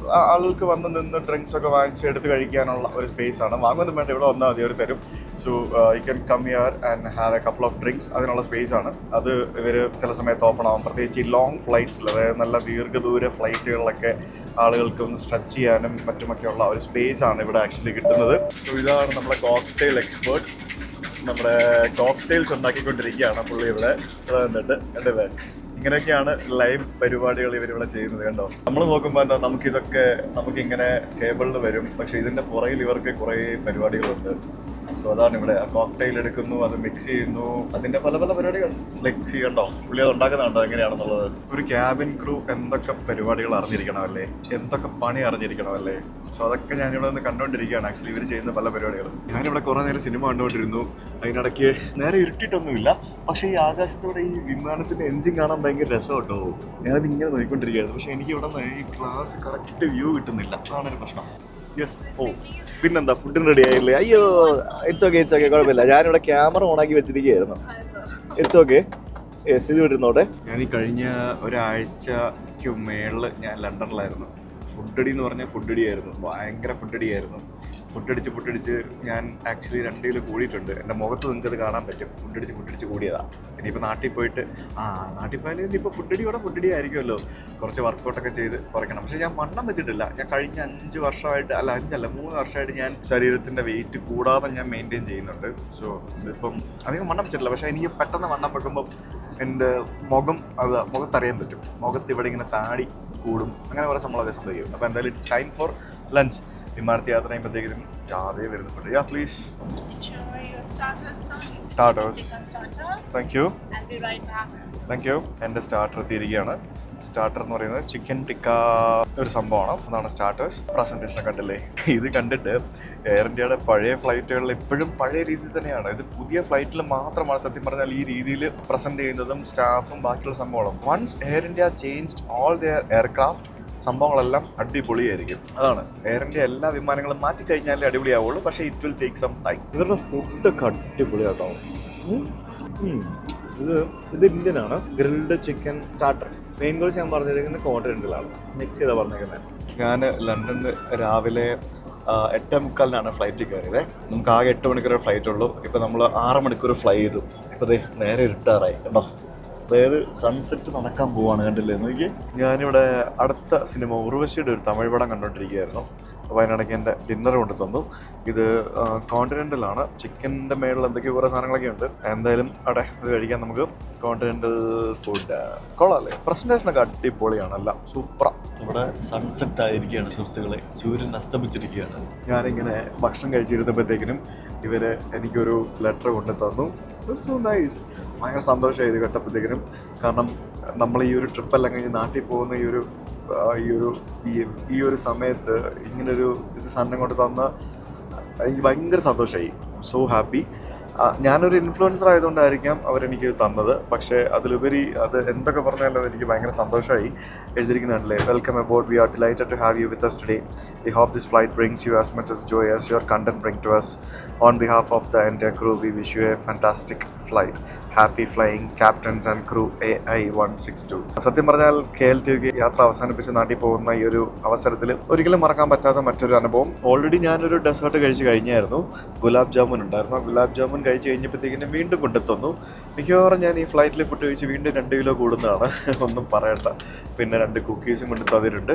S1: ആളുകൾക്ക് വന്ന് നിന്ന് ഡ്രിങ്ക്സ് ഒക്കെ വാങ്ങിച്ച് എടുത്ത് കഴിക്കാനുള്ള ഒരു സ്പേസാണ്. വാങ്ങുന്നതും വേണ്ട, ഇവിടെ വന്നാൽ മതി, അവർ തരും. So you can come here and have a couple of drinks. അതിനുള്ള സ്പേസാണ് അത്. ഇവർ ചില സമയത്ത് ഓപ്പൺ ആവും, പ്രത്യേകിച്ച് ഈ ലോങ് ഫ്ലൈറ്റ്സിൽ, അതായത് നല്ല ദീർഘദൂര ഫ്ലൈറ്റുകളിലൊക്കെ ആളുകൾക്ക് ഒന്ന് സ്ട്രെച്ച് ചെയ്യാനും മറ്റുമൊക്കെയുള്ള ഒരു സ്പേസാണ് ഇവിടെ ആക്ച്വലി കിട്ടുന്നത്. സോ ഇതാണ് നമ്മുടെ കോക്ടെയിൽ എക്സ്പേർട്ട്. നമ്മുടെ കോക്ടെയിൽസ് ഉണ്ടാക്കിക്കൊണ്ടിരിക്കുകയാണ് പുള്ളി ഇവിടെ എന്നിട്ട്. കണ്ടില്ലേ, ഇങ്ങനെയൊക്കെയാണ് ലൈവ് പരിപാടികൾ ഇവരിവിടെ ചെയ്യുന്നത്. കണ്ടോ, നമ്മൾ നോക്കുമ്പോൾ എന്താ, നമുക്കിങ്ങനെ ടേബിളിൽ വരും, പക്ഷേ ഇതിൻ്റെ പുറകിൽ ഇവർക്ക് കുറേ പരിപാടികളുണ്ട്. സോ അതാണ് ഇവിടെ. ആ കോക്ടെയിൽ എടുക്കുന്നു, അത് മിക്സ് ചെയ്യുന്നു, അതിൻ്റെ പല പല പരിപാടികൾ. ലൈക്ക് ചെയ്യണ്ടോ, പുള്ളി അത് ഉണ്ടാക്കുന്നുണ്ടോ എങ്ങനെയാണെന്നുള്ളത്. ഒരു ക്യാബിൻ ക്രൂ എന്തൊക്കെ പരിപാടികൾ അറിഞ്ഞിരിക്കണമല്ലേ, എന്തൊക്കെ പണി അറിഞ്ഞിരിക്കണമല്ലേ. സോ അതൊക്കെ ഞാനിവിടെ നിന്ന് കണ്ടുകൊണ്ടിരിക്കുകയാണ് ആക്ച്വലി ഇവർ ചെയ്യുന്ന പല പരിപാടികളും. ഞാനിവിടെ കുറേ നേരം സിനിമ കണ്ടുകൊണ്ടിരുന്നു. അതിനിടയ്ക്ക് നേരെ ഇരുട്ടിയിട്ടൊന്നുമില്ല, പക്ഷേ ഈ ആകാശത്തോടെ ഈ വിമാനത്തിൻ്റെ എൻജിൻ കാണാൻ ഭയങ്കര രസം കേട്ടോ. ഞാനത് ഇങ്ങനെ നോക്കിക്കൊണ്ടിരിക്കുകയായിരുന്നു, പക്ഷേ എനിക്ക് ഇവിടെ നിന്ന് ഈ ക്ലാസ് കറക്റ്റ് വ്യൂ കിട്ടുന്നില്ല, അതാണൊരു പ്രശ്നം. യെസ്. ഓ പിന്നെന്താ, ഫുഡിന് റെഡി ആയില്ലേ? അയ്യോ, ഇറ്റ്സ് ഓക്കെ കുഴപ്പമില്ല. ഞാനിവിടെ ക്യാമറ ഓണാക്കി വെച്ചിരിക്കുകയായിരുന്നു. It's okay. യെസ്, ഇത് വിട്ടിരുന്നോട്ടെ. ഞാൻ ഈ കഴിഞ്ഞ ഒരാഴ്ചയ്ക്ക് മേളിൽ ഞാൻ ലണ്ടനിലായിരുന്നു. ഫുഡടി എന്ന് പറഞ്ഞാൽ ഫുഡടി ആയിരുന്നു, ഭയങ്കര ഫുഡടി ആയിരുന്നു. ഫുഡടിച്ച് ഞാൻ ആക്ച്വലി 2 കിലോ കൂടിയിട്ടുണ്ട്. എൻ്റെ മുഖത്ത് നിങ്ങൾക്കത് കാണാൻ പറ്റും. ഫുഡടിച്ച് കൂടിയതാണ്. ഇനിയിപ്പോൾ നാട്ടിൽ പോയിട്ട് നാട്ടിൽ പോയാലും ഇനിയിപ്പോൾ ഫുഡടി ആയിരിക്കുമല്ലോ. കുറച്ച് വർക്കൗട്ടൊക്കെ ചെയ്ത് കുറയ്ക്കണം. പക്ഷേ ഞാൻ വണ്ണം വെച്ചിട്ടില്ല. ഞാൻ കഴിഞ്ഞ 5 വർഷമായിട്ട് 3 വർഷമായിട്ട് ഞാൻ ശരീരത്തിൻ്റെ വെയിറ്റ് കൂടാതെ ഞാൻ മെയിൻറ്റെയിൻ ചെയ്യുന്നുണ്ട്. സോ ഇതിപ്പം അധികം വണ്ണം വെച്ചിട്ടില്ല. പക്ഷേ എനിക്ക് പെട്ടെന്ന് വണ്ണം വെക്കുമ്പം എൻ്റെ മുഖത്തറിയാൻ പറ്റും. മുഖത്ത് ഇവിടെ ഇങ്ങനെ താടി കൂടും. അങ്ങനെ കുറേ സംഭവമൊക്കെ സംഭവിക്കും. അപ്പോൾ എന്തായാലും ഇറ്റ്സ് ടൈം ഫോർ ലഞ്ച്. വിമാനത്തിൽ യാത്ര ചെയ്യുമ്പോഴത്തേക്കും ആദ്യം വരുന്ന food. Yeah please.
S6: Enjoy your starters.
S1: Starters. Thank you.
S6: I'll be right back.
S1: Thank you. എൻ്റെ സ്റ്റാർട്ടർ എത്തിയിരിക്കുകയാണ്. സ്റ്റാർട്ടർ എന്ന് പറയുന്നത് ചിക്കൻ ടിക്ക ഒരു സംഭവമാണ്. അതാണ് സ്റ്റാർട്ടേഴ്സ്. പ്രസൻറ്റേഷൻ കണ്ടില്ലേ? ഇത് കണ്ടിട്ട് എയർ ഇന്ത്യയുടെ പഴയ ഫ്ലൈറ്റുകളിൽ ഇപ്പോഴും പഴയ രീതിയിൽ തന്നെയാണ്. ഇത് പുതിയ ഫ്ലൈറ്റിൽ മാത്രമാണ് സത്യം പറഞ്ഞാൽ ഈ രീതിയിൽ പ്രസൻറ്റ് ചെയ്യുന്നതും സ്റ്റാഫും ബാക്കിയുള്ള സംഭവങ്ങളും. Once Air India changed all their aircraft സംഭവങ്ങളെല്ലാം അടിപൊളിയായിരിക്കും. അതാണ് എയർ ഇന്ത്യ എല്ലാ വിമാനങ്ങളും മാറ്റിക്കഴിഞ്ഞാലേ അടിപൊളിയാവുള്ളൂ. പക്ഷേ it will take some time. ഇവരുടെ ഫുഡൊക്കെ അടിപൊളിയാട്ടോ. ഇത് ഇന്ത്യനാണ്. Grilled chicken starter. Main course ഞാൻ പറഞ്ഞിരിക്കുന്നത് കോണ്ടിനെൻ്റലാണ്. മിക്സ് ചെയ്താൽ പറഞ്ഞിരിക്കുന്നത്. ഞാൻ ലണ്ടനിൽ രാവിലെ 8:45 ഫ്ലൈറ്റിൽ കയറിയത്. നമുക്ക് ആകെ 8 മണിക്കൂർ ഫ്ലൈറ്റ് ഉള്ളൂ. ഇപ്പോൾ നമ്മൾ 6 മണിക്കൂർ ഫ്ലൈ ചെയ്തു. ഇപ്പോൾ നേരെ ഇരുട്ടാറായി കേട്ടോ. അതായത് സൺസെറ്റ് നടക്കാൻ പോവാണ്. കണ്ടില്ലേ നോക്കി. ഞാനിവിടെ അടുത്ത സിനിമ ഉർവശിയുടെ ഒരു തമിഴ് പടം കണ്ടുകൊണ്ടിരിക്കുകയായിരുന്നു. അപ്പോൾ അതിനിടയ്ക്ക് എൻ്റെ ഡിന്നർ കൊണ്ട് തന്നു. ഇത് കോണ്ടിനെൻ്റലാണ്. ചിക്കൻ്റെ മേളിൽ എന്തൊക്കെയോ കുറേ സാധനങ്ങളൊക്കെ ഉണ്ട്. എന്തായാലും അവിടെ ഇത് കഴിക്കാൻ നമുക്ക്. Continental food കൊള്ളാമല്ലേ? പ്രസൻറ്റേഷനൊക്കെ അടിപൊളിയാണ്. എല്ലാം സൂപ്പറാണ്. ഇവിടെ സൺസെറ്റ് ആയിരിക്കുകയാണ് സുഹൃത്തുക്കളെ. സൂര്യൻ അസ്തമിച്ചിരിക്കുകയാണ്. ഞാനിങ്ങനെ ഭക്ഷണം കഴിച്ചിരുന്നപ്പോഴത്തേക്കിനും ഇവർ എനിക്കൊരു ലെറ്റർ കൊണ്ട് തന്നു. So nice. ഭയങ്കര സന്തോഷമായി ഇത് കേട്ടപ്പോഴത്തേക്കിനും. കാരണം നമ്മൾ ഈ ഒരു ട്രിപ്പെല്ലാം കഴിഞ്ഞ് നാട്ടിൽ പോകുന്ന ഈ ഒരു സമയത്ത് ഇങ്ങനൊരു സാധനം കൊണ്ട് തന്ന എനിക്ക് ഭയങ്കര സന്തോഷമായി. So happy. ഞാനൊരു ഇൻഫ്ലുവൻസർ ആയതുകൊണ്ടായിരിക്കാം അവരെനിക്ക് തന്നത്. പക്ഷേ അതിലുപരി അത് എന്തൊക്കെ പറഞ്ഞാലും എനിക്ക് ഭയങ്കര സന്തോഷമായി. എഴുതിയിരിക്കുന്നുണ്ടല്ലേ, welcome aboard, we are delighted to have you with us today. We hope this flight brings you as much as joy as your content bring to us. On behalf of the entire crew, we wish you a fantastic flight. Happy flying, captains and crew AI-162. സത്യം പറഞ്ഞാൽ KLTക്ക് യാത്ര അവസാനിപ്പിച്ച് നാട്ടിൽ പോകുന്ന ഈ ഒരു അവസരത്തിൽ ഒരിക്കലും മറക്കാൻ പറ്റാത്ത മറ്റൊരു അനുഭവം. ഓൾറെഡി ഞാനൊരു ഡെസേർട്ട് കഴിച്ച് കഴിഞ്ഞായിരുന്നു. ഗുലാബ് ജാമുൻ ഉണ്ടായിരുന്നു. ഗുലാബ് ജാമുൻ കഴിച്ച് കഴിഞ്ഞപ്പോഴത്തേക്കിനും വീണ്ടും കൊണ്ടെത്തുന്നു. മിക്കവാറും ഞാൻ ഈ ഫ്ലൈറ്റിൽ ഫുഡ് കഴിച്ച് വീണ്ടും 2 കിലോ കൂടുന്നതാണ്. ഒന്നും പറയണ്ട. പിന്നെ 2 കുക്കീസും കൊണ്ട് തന്നിട്ടുണ്ട്.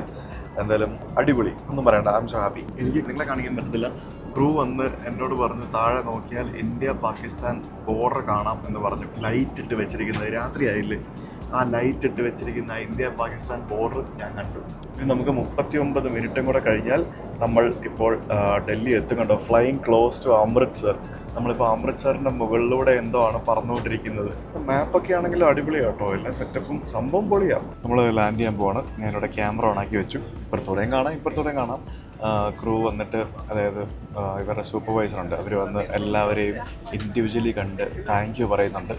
S1: എന്തായാലും അടിപൊളി, ഒന്നും പറയണ്ട. I M so happy. എനിക്ക് നിങ്ങളെ കാണിക്കാൻ പറ്റത്തില്ല. ക്രൂ വന്ന് എന്നോട് പറഞ്ഞു താഴെ നോക്കിയാൽ ഇന്ത്യ പാകിസ്ഥാൻ ബോർഡർ കാണാം എന്ന് പറഞ്ഞു. ലൈറ്റ് ഇട്ട് വെച്ചിരിക്കുന്നത് രാത്രിയായില്ലേ, ആ ലൈറ്റ് ഇട്ട് വെച്ചിരിക്കുന്ന ഇന്ത്യ പാകിസ്ഥാൻ ബോർഡർ ഞാൻ കണ്ടു. ഇനി നമുക്ക് 39 മിനിറ്റും കൂടെ കഴിഞ്ഞാൽ നമ്മൾ ഇപ്പോൾ ഡൽഹി എത്തും. കണ്ടോ, ഫ്ലൈയിങ് ക്ലോസ് ടു അമൃത്സർ. നമ്മളിപ്പോൾ അമൃത്സറിൻ്റെ മുകളിലൂടെ എന്തോ ആണ് പറന്നുകൊണ്ടിരിക്കുന്നത്. മാപ്പൊക്കെ ആണെങ്കിലും അടിപൊളിയാണ് കേട്ടോ. എല്ലാ സെറ്റപ്പും സംഭവം പൊളിയാണ്. നമ്മൾ ലാൻഡ് ചെയ്യാൻ പോവാണ്. ഞാനിവിടെ ക്യാമറ ഓണാക്കി വെച്ചു. ഇപ്പുറത്തൂടെയും കാണാം. ക്രൂ വന്നിട്ട്, അതായത് ഇവരുടെ സൂപ്പർവൈസറുണ്ട്, അവർ വന്ന് എല്ലാവരെയും ഇൻഡിവിജ്വലി കണ്ട് താങ്ക് യു പറയുന്നുണ്ട്.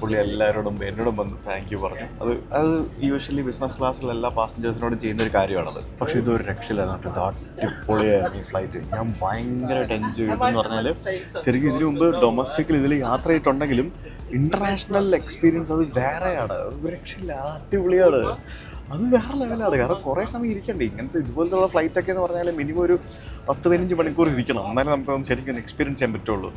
S1: പുള്ളി എല്ലാവരോടും എന്നോടും വന്ന് താങ്ക് യു പറഞ്ഞു. അത് യൂഷ്വലി ബിസിനസ് ക്ലാസ്സിൽ എല്ലാ പാസഞ്ചേഴ്സിനോടും ചെയ്യുന്നൊരു കാര്യമാണത്. പക്ഷേ ഇതൊരു രക്ഷയിലാണ് കേട്ടോ. അടിപൊളിയായിരുന്നു ഈ ഫ്ലൈറ്റ്. ഞാൻ ഭയങ്കരമായിട്ട് എൻജോയ് ചെയ്തെന്ന് പറഞ്ഞാൽ, ശരിക്കും ഇതിനു മുമ്പ് ഡൊമസ്റ്റിക്കിൽ ഇതിൽ യാത്ര ചെയ്തിട്ടുണ്ടെങ്കിലും ഇൻ്റർനാഷണൽ എക്സ്പീരിയൻസ് അത് വേറെയാണ്. അത് രക്ഷയില്ല, അടിപൊളിയാണ്. അത് വേറെ ലെവലാണ്. കാരണം കുറേ സമയം ഇരിക്കണ്ടേ. ഇങ്ങനത്തെ ഇതുപോലത്തുള്ള ഫ്ലൈറ്റൊക്കെ എന്ന് പറഞ്ഞാൽ മിനിമം ഒരു 10-15 മണിക്കൂർ ഇരിക്കണം. എന്നാലും നമുക്ക് ശരിക്കും എക്സ്പീരിയൻസ് ചെയ്യാൻ പറ്റുള്ളൂ.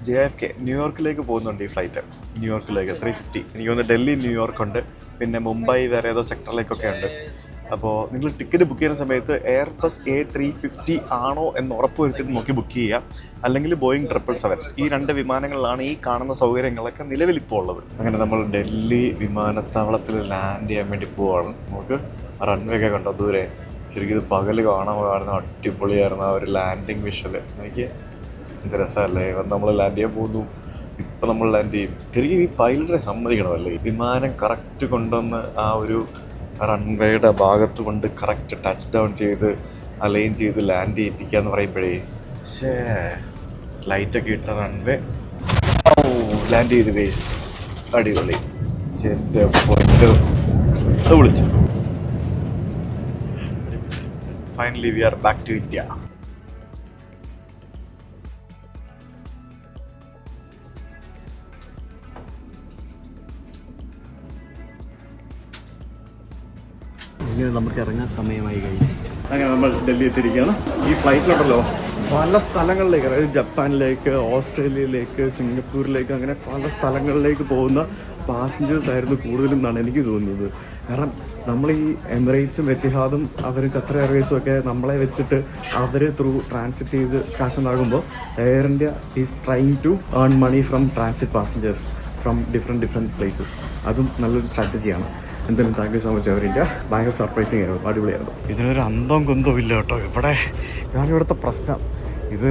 S1: JFK ന്യൂയോർക്കിലേക്ക് പോകുന്നുണ്ട് ഈ ഫ്ലൈറ്റ്. ന്യൂയോർക്കിലേക്ക് 350. എനിക്ക് തോന്നുന്നു ഡൽഹി ന്യൂയോർക്ക് ഉണ്ട്. പിന്നെ മുംബൈ വേറെ ഏതോ സെക്ടറിലേക്കൊക്കെ ഉണ്ട്. അപ്പോൾ നിങ്ങൾ ടിക്കറ്റ് ബുക്ക് ചെയ്യുന്ന സമയത്ത് എയർബസ് A350 ആണോ എന്ന് ഉറപ്പ് വരുത്തിയിട്ട് നോക്കി ബുക്ക് ചെയ്യുക. അല്ലെങ്കിൽ ബോയിങ് 777. ഈ 2 വിമാനങ്ങളിലാണ് ഈ കാണുന്ന സൗകര്യങ്ങളൊക്കെ നിലവിലിപ്പോൾ ഉള്ളത്. അങ്ങനെ നമ്മൾ ഡൽഹി വിമാനത്താവളത്തിൽ ലാൻഡ് ചെയ്യാൻ വേണ്ടി പോവാണ്. നമുക്ക് റൺവേ ഒക്കെ കണ്ടോ ദൂരെ. ശരിക്കും ഇത് പകൽ കാണുന്ന അടിപൊളിയായിരുന്നു ആ ഒരു ലാൻഡിങ് വിഷ്വൽ. എനിക്ക് എന്ത് രസമല്ലേ. നമ്മൾ ലാൻഡ് ചെയ്യാൻ പോകുന്നു. ഇപ്പം നമ്മൾ ലാൻഡ് ചെയ്യും. ശരിക്കും ഈ പൈലറ്റിനെ സമ്മതിക്കണമല്ലേ. വിമാനം കറക്റ്റ് കൊണ്ടുവന്ന് ആ ഒരു റൺവേയുടെ ഭാഗത്ത് കൊണ്ട് കറക്റ്റ് ടച്ച് ഡൗൺ ചെയ്ത് അലൈൻ ചെയ്ത് ലാൻഡ് ചെയ്യിപ്പിക്കുക എന്ന് പറയുമ്പോഴേ, ലൈറ്റൊക്കെ ഇട്ട റൺവേ ലാൻഡ് ചെയ്ത് വേസ് അടിപൊളി. എൻ്റെ പൊന്നോ, അത് വിളിച്ചു. Finally we are back to India.
S7: ഇങ്ങനെ നമുക്ക് ഇറങ്ങാൻ സമയമായി ഗൈസ്.
S1: അങ്ങനെ നമ്മൾ ഡൽഹി എത്തിയിരിക്കുകയാണ്. ഈ ഫ്ലൈറ്റിലുണ്ടല്ലോ പല സ്ഥലങ്ങളിലേക്ക്, അതായത് ജപ്പാനിലേക്ക്, ഓസ്ട്രേലിയയിലേക്ക്, സിംഗപ്പൂരിലേക്ക്, അങ്ങനെ പല സ്ഥലങ്ങളിലേക്ക് പോകുന്ന പാസഞ്ചേഴ്സ് ആയിരുന്നു കൂടുതലും എന്നാണ് എനിക്ക് തോന്നുന്നത്. കാരണം നമ്മൾ ഈ എമിറേറ്റ്സും എത്തിഹാദും അവരും ഖത്തർ എയർവേസും ഒക്കെ നമ്മളെ വെച്ചിട്ട് അവർ ത്രൂ ട്രാൻസിറ്റ് ചെയ്ത് കാശുണ്ടാകുമ്പോൾ Air India is trying to earn money from transit passengers from different places. അതും നല്ലൊരു സ്ട്രാറ്റജിയാണ്. എന്തായാലും thank you so much Air India. ഭയങ്കര സർപ്രൈസിങ് ആയിരുന്നു, അടിപൊളിയായിരുന്നു. ഇതിനൊരു അന്തവും കുന്തവും ഇല്ല കേട്ടോ. ഇതാണ് ഇവിടുത്തെ പ്രശ്നം. ഇത്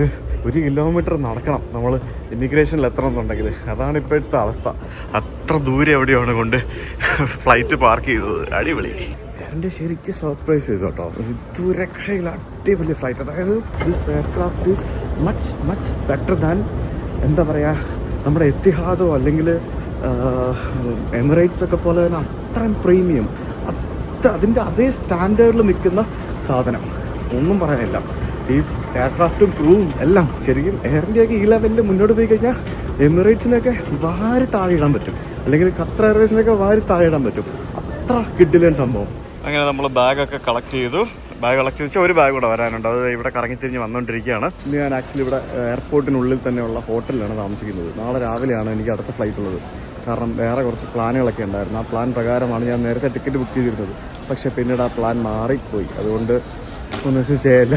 S1: 1 കിലോമീറ്റർ നടക്കണം നമ്മൾ ഇമിഗ്രേഷനിൽ എത്തണം എന്നുണ്ടെങ്കിൽ. അതാണ് ഇപ്പോഴത്തെ അവസ്ഥ. അത്ര ദൂരെ എവിടെയാണ് കൊണ്ട് ഫ്ലൈറ്റ് പാർക്ക് ചെയ്തത്. അടിപൊളി. എൻ്റെ ശരിക്കും സർപ്രൈസ് ചെയ്തു കേട്ടോ. ഇത് രക്ഷയില്ല, അടിപൊളി ഫ്ലൈറ്റ്. അതായത് this aircraft is much better than എന്താ പറയുക, നമ്മുടെ എത്തിഹാദോ അല്ലെങ്കിൽ എമിറേറ്റ്സ് ഒക്കെ പോലെ തന്നെ അത്രയും പ്രീമിയം, അതിൻ്റെ അതേ സ്റ്റാൻഡേർഡിൽ നിൽക്കുന്ന സാധനം. ഒന്നും പറയാനില്ല. ഈ എയർക്രാഫ്റ്റും ക്രൂവും എല്ലാം ശരിക്കും എയർ ഇന്ത്യയൊക്കെ ഈ ലെവലിൽ മുന്നോട്ട് പോയി കഴിഞ്ഞാൽ എമിറേറ്റ്സിനൊക്കെ വാരി താഴെയിടാൻ പറ്റും, അല്ലെങ്കിൽ ഖത്തർ എയർവേസിനൊക്കെ വാരി താഴെയിടാൻ പറ്റും. അത്ര കിഡിലൻ സംഭവം. അങ്ങനെ നമ്മൾ ബാഗൊക്കെ കളക്ട് ചെയ്തു. ബാഗ് കളക്ട് ചെയ്ത് ഒരു ബാഗ് കൂടെ വരാനുണ്ട്. അത് ഇവിടെ കറങ്ങിത്തിരിഞ്ഞ് വന്നുകൊണ്ടിരിക്കുകയാണ്. ഇന്ന് ഞാൻ ആക്ച്വലി ഇവിടെ എയർപോർട്ടിനുള്ളിൽ തന്നെയുള്ള ഹോട്ടലിലാണ് താമസിക്കുന്നത്. നാളെ രാവിലെയാണ് എനിക്ക് അടുത്ത ഫ്ലൈറ്റ് ഉള്ളത്. കാരണം വേറെ കുറച്ച് പ്ലാനുകളൊക്കെ ഉണ്ടായിരുന്നു. ആ പ്ലാൻ പ്രകാരമാണ് ഞാൻ നേരത്തെ ടിക്കറ്റ് ബുക്ക് ചെയ്തിരുന്നത്. പക്ഷേ പിന്നീട് ആ പ്ലാൻ മാറിപ്പോയി. അതുകൊണ്ട് ഒന്നും ചെയ്യില്ല.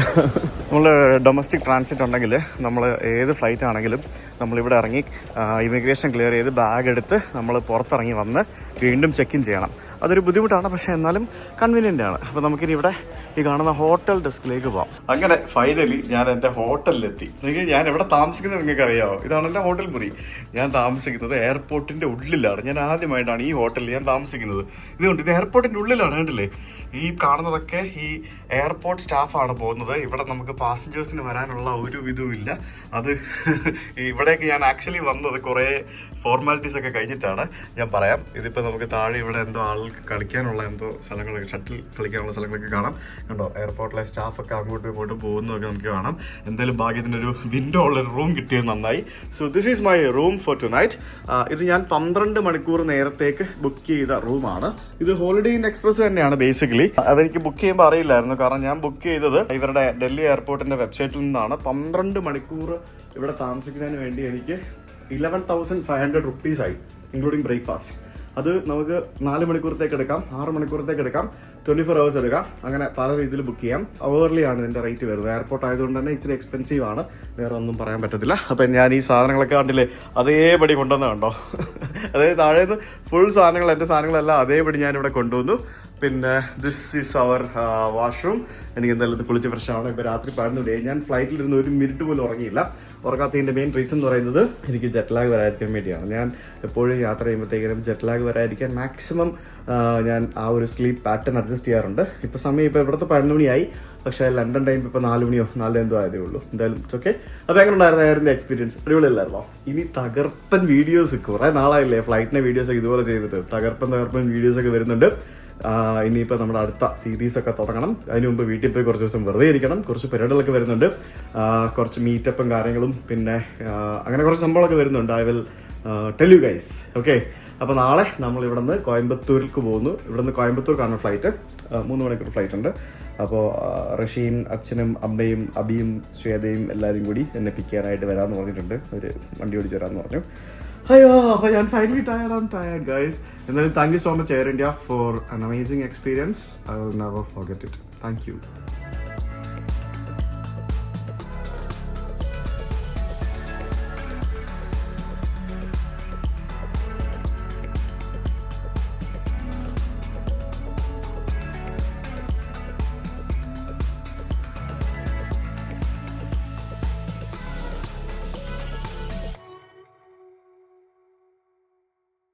S1: നമ്മൾ ഡൊമസ്റ്റിക് ട്രാൻസിറ്റ് ഉണ്ടെങ്കിൽ നമ്മൾ ഏത് ഫ്ലൈറ്റ് ആണെങ്കിലും നമ്മളിവിടെ ഇറങ്ങി ഇമിഗ്രേഷൻ ക്ലിയർ ചെയ്ത് ബാഗ് എടുത്ത് നമ്മൾ പുറത്തിറങ്ങി വന്ന് വീണ്ടും ചെക്ക് ഇൻ ചെയ്യണം. അതൊരു ബുദ്ധിമുട്ടാണ്, പക്ഷേ എന്നാലും കൺവീനിയൻ്റ് ആണ്. അപ്പോൾ നമുക്കിനി ഇവിടെ ഈ കാണുന്ന ഹോട്ടൽ ഡെസ്കിലേക്ക് പോകാം. അങ്ങനെ ഫൈനലി ഞാൻ എൻ്റെ ഹോട്ടലിലെത്തി. ഞാൻ എവിടെ താമസിക്കുന്നത് നിങ്ങൾക്ക് അറിയാമോ? ഇതാണ് എൻ്റെ ഹോട്ടൽ മുറി. ഞാൻ താമസിക്കുന്നത് എയർപോർട്ടിൻ്റെ ഉള്ളിലാണ്. ഞാൻ ആദ്യമായിട്ടാണ് ഈ ഹോട്ടലിൽ ഞാൻ താമസിക്കുന്നത്. ഇതുകൊണ്ട് ഇത് എയർപോർട്ടിൻ്റെ ഉള്ളിലാണ്. കണ്ടില്ലേ, ഈ കാണുന്നതൊക്കെ ഈ എയർപോർട്ട് സ്റ്റാഫാണ് പോകുന്നത്. ഇവിടെ നമുക്ക് പാസഞ്ചേഴ്സിന് വരാനുള്ള ഒരു ഇതും ഇല്ല. അത് ഇവിടേക്ക് ഞാൻ ആക്ച്വലി വന്നത് കുറേ ഫോർമാലിറ്റീസ് ഒക്കെ കഴിഞ്ഞിട്ടാണ്. ഞാൻ പറയാം. ഇതിപ്പോൾ നമുക്ക് താഴെ ഇവിടെ എന്തോ ആൾക്ക് കളിക്കാനുള്ള എന്തോ സ്ഥലങ്ങളൊക്കെ, ഷട്ടിൽ കളിക്കാനുള്ള സ്ഥലങ്ങളൊക്കെ കാണാം. കണ്ടോ, എയർപോർട്ടിലെ സ്റ്റാഫൊക്കെ അങ്ങോട്ടും ഇങ്ങോട്ടും പോകുന്നതൊക്കെ നമുക്ക് കാണാം. എന്തായാലും ഭാഗ്യത്തിനൊരു വിൻഡോ ഉള്ളൊരു റൂം കിട്ടിയത് നന്നായി. So this is my room for tonight. ഇത് ഞാൻ 12 മണിക്കൂർ നേരത്തേക്ക് ബുക്ക് ചെയ്ത റൂമാണ്. ഇത് ഹോളിഡേ ഇൻ എക്സ്പ്രസ് തന്നെയാണ് ബേസിക്കലി. അതെനിക്ക് ബുക്ക് ചെയ്യുമ്പോൾ അറിയില്ലായിരുന്നു. കാരണം ഞാൻ ബുക്ക് ചെയ്തത് ഇവരുടെ ഡൽഹി എയർപോർട്ടിന്റെ വെബ്സൈറ്റിൽ നിന്നാണ്. 12 മണിക്കൂർ ഇവിടെ താമസിക്കുന്നതിന് വേണ്ടി എനിക്ക് 11,500 rupees ആയി, ഇൻക്ലൂഡിങ് ബ്രേക്ക്ഫാസ്റ്റ്. അത് നമുക്ക് 4 മണിക്കൂറത്തേക്ക് എടുക്കാം, 6 മണിക്കൂറത്തേക്ക് എടുക്കാം, 24 hours എടുക്കാം. അങ്ങനെ പല രീതിയിൽ ബുക്ക് ചെയ്യാം. അവർലി ആണ് ഇതിൻ്റെ റേറ്റ് വരുന്നത്. എയർപോർട്ട് ആയതുകൊണ്ട് തന്നെ ഇച്ചിരി എക്സ്പെൻസീവ് ആണ്, വേറെ ഒന്നും പറയാൻ പറ്റത്തില്ല. അപ്പം ഞാൻ ഈ സാധനങ്ങളൊക്കെ കണ്ടില്ലേ, അതേപടി കൊണ്ടുവന്ന് കണ്ടോ. അതായത് താഴേന്ന് ഫുൾ സാധനങ്ങൾ, എൻ്റെ സാധനങ്ങളെല്ലാം അതേപടി ഞാനിവിടെ കൊണ്ടുവന്നു. പിന്നെ ദിസ് ഈസ് അവർ വാഷ്റൂം. എനിക്ക് എന്തായാലും കുളിച്ച് ഫ്രഷാണ്. ഇപ്പോൾ രാത്രി 11 ഞാൻ ഫ്ലൈറ്റിലിരുന്ന് 1 മിനിറ്റ് പോലും ഉറങ്ങിയില്ല. ഉറങ്ങാത്തതിൻ്റെ മെയിൻ റീസൺ എന്ന് പറയുന്നത് എനിക്ക് ജെറ്റ് ലാഗ് വരാതിരിക്കാൻ വേണ്ടിയാണ്. ഞാൻ എപ്പോഴും യാത്ര ചെയ്യുമ്പോഴത്തേക്കും ജെറ്റ് ലാഗ് വരാതിരിക്കാൻ മാക്സിമം ഞാൻ ആ ഒരു സ്ലീപ്പ് പാറ്റേൺ അഡ്ജസ്റ്റ് ചെയ്യാറുണ്ട്. ഇപ്പോൾ സമയം ഇപ്പോൾ ഇവിടുത്തെ 11 മണിയായി, പക്ഷേ ലണ്ടൻ ടൈം ഇപ്പോൾ 4 മണിയോ 4 എന്തോ ആയതേ ഉള്ളൂ. എന്തായാലും ഓക്കെ. അപ്പോൾ എങ്ങനെ ഉണ്ടായിരുന്നു ആയിരുന്നു എക്സ്പീരിയൻസ്? അടിപൊളിയല്ലായിരുന്നോ? ഇനി തകർപ്പൻ വീഡിയോസ്, കുറേ നാളായില്ലേ ഫ്ലൈറ്റിൻ്റെ വീഡിയോസൊക്കെ ഇതുപോലെ ചെയ്തിട്ട്. തകർപ്പൻ വീഡിയോസൊക്കെ വരുന്നുണ്ട്. ഇനിയിപ്പോൾ നമ്മുടെ അടുത്ത സീരീസൊക്കെ തുടങ്ങണം. അതിന് മുമ്പ് വീട്ടിൽ പോയി കുറച്ച് ദിവസം വെറുതെ ഇരിക്കണം. കുറച്ച് പരിപാടികളൊക്കെ വരുന്നുണ്ട്, കുറച്ച് മീറ്റപ്പും കാര്യങ്ങളും, പിന്നെ അങ്ങനെ കുറച്ച് സംഭവങ്ങളൊക്കെ വരുന്നുണ്ട്. I will tell you guys. Okay. അപ്പോൾ നാളെ നമ്മൾ ഇവിടെ നിന്ന് കോയമ്പത്തൂർക്ക് പോകുന്നു. ഇവിടെ നിന്ന് കോയമ്പത്തൂർക്കാണ് ഫ്ലൈറ്റ്. 3 മണിക്കൂർ ഫ്ലൈറ്റ് ഉണ്ട്. അപ്പോൾ റഷീൻ, അച്ഛനും അമ്മയും അബിയും ശ്വേതയും എല്ലാവരും കൂടി എന്നെ പിക്ക് ചെയ്യാനായിട്ട് വരാമെന്ന് പറഞ്ഞിട്ടുണ്ട്. ഒരു വണ്ടി ഓടിച്ച് വരാമെന്ന് പറഞ്ഞു. അയ്യോ, അപ്പോൾ ഞാൻ ഫൈനലി ടയർഡ് ഗൈസ്. എന്നാലും thank you so much Air India for an amazing experience. I will never forget it. Thank you.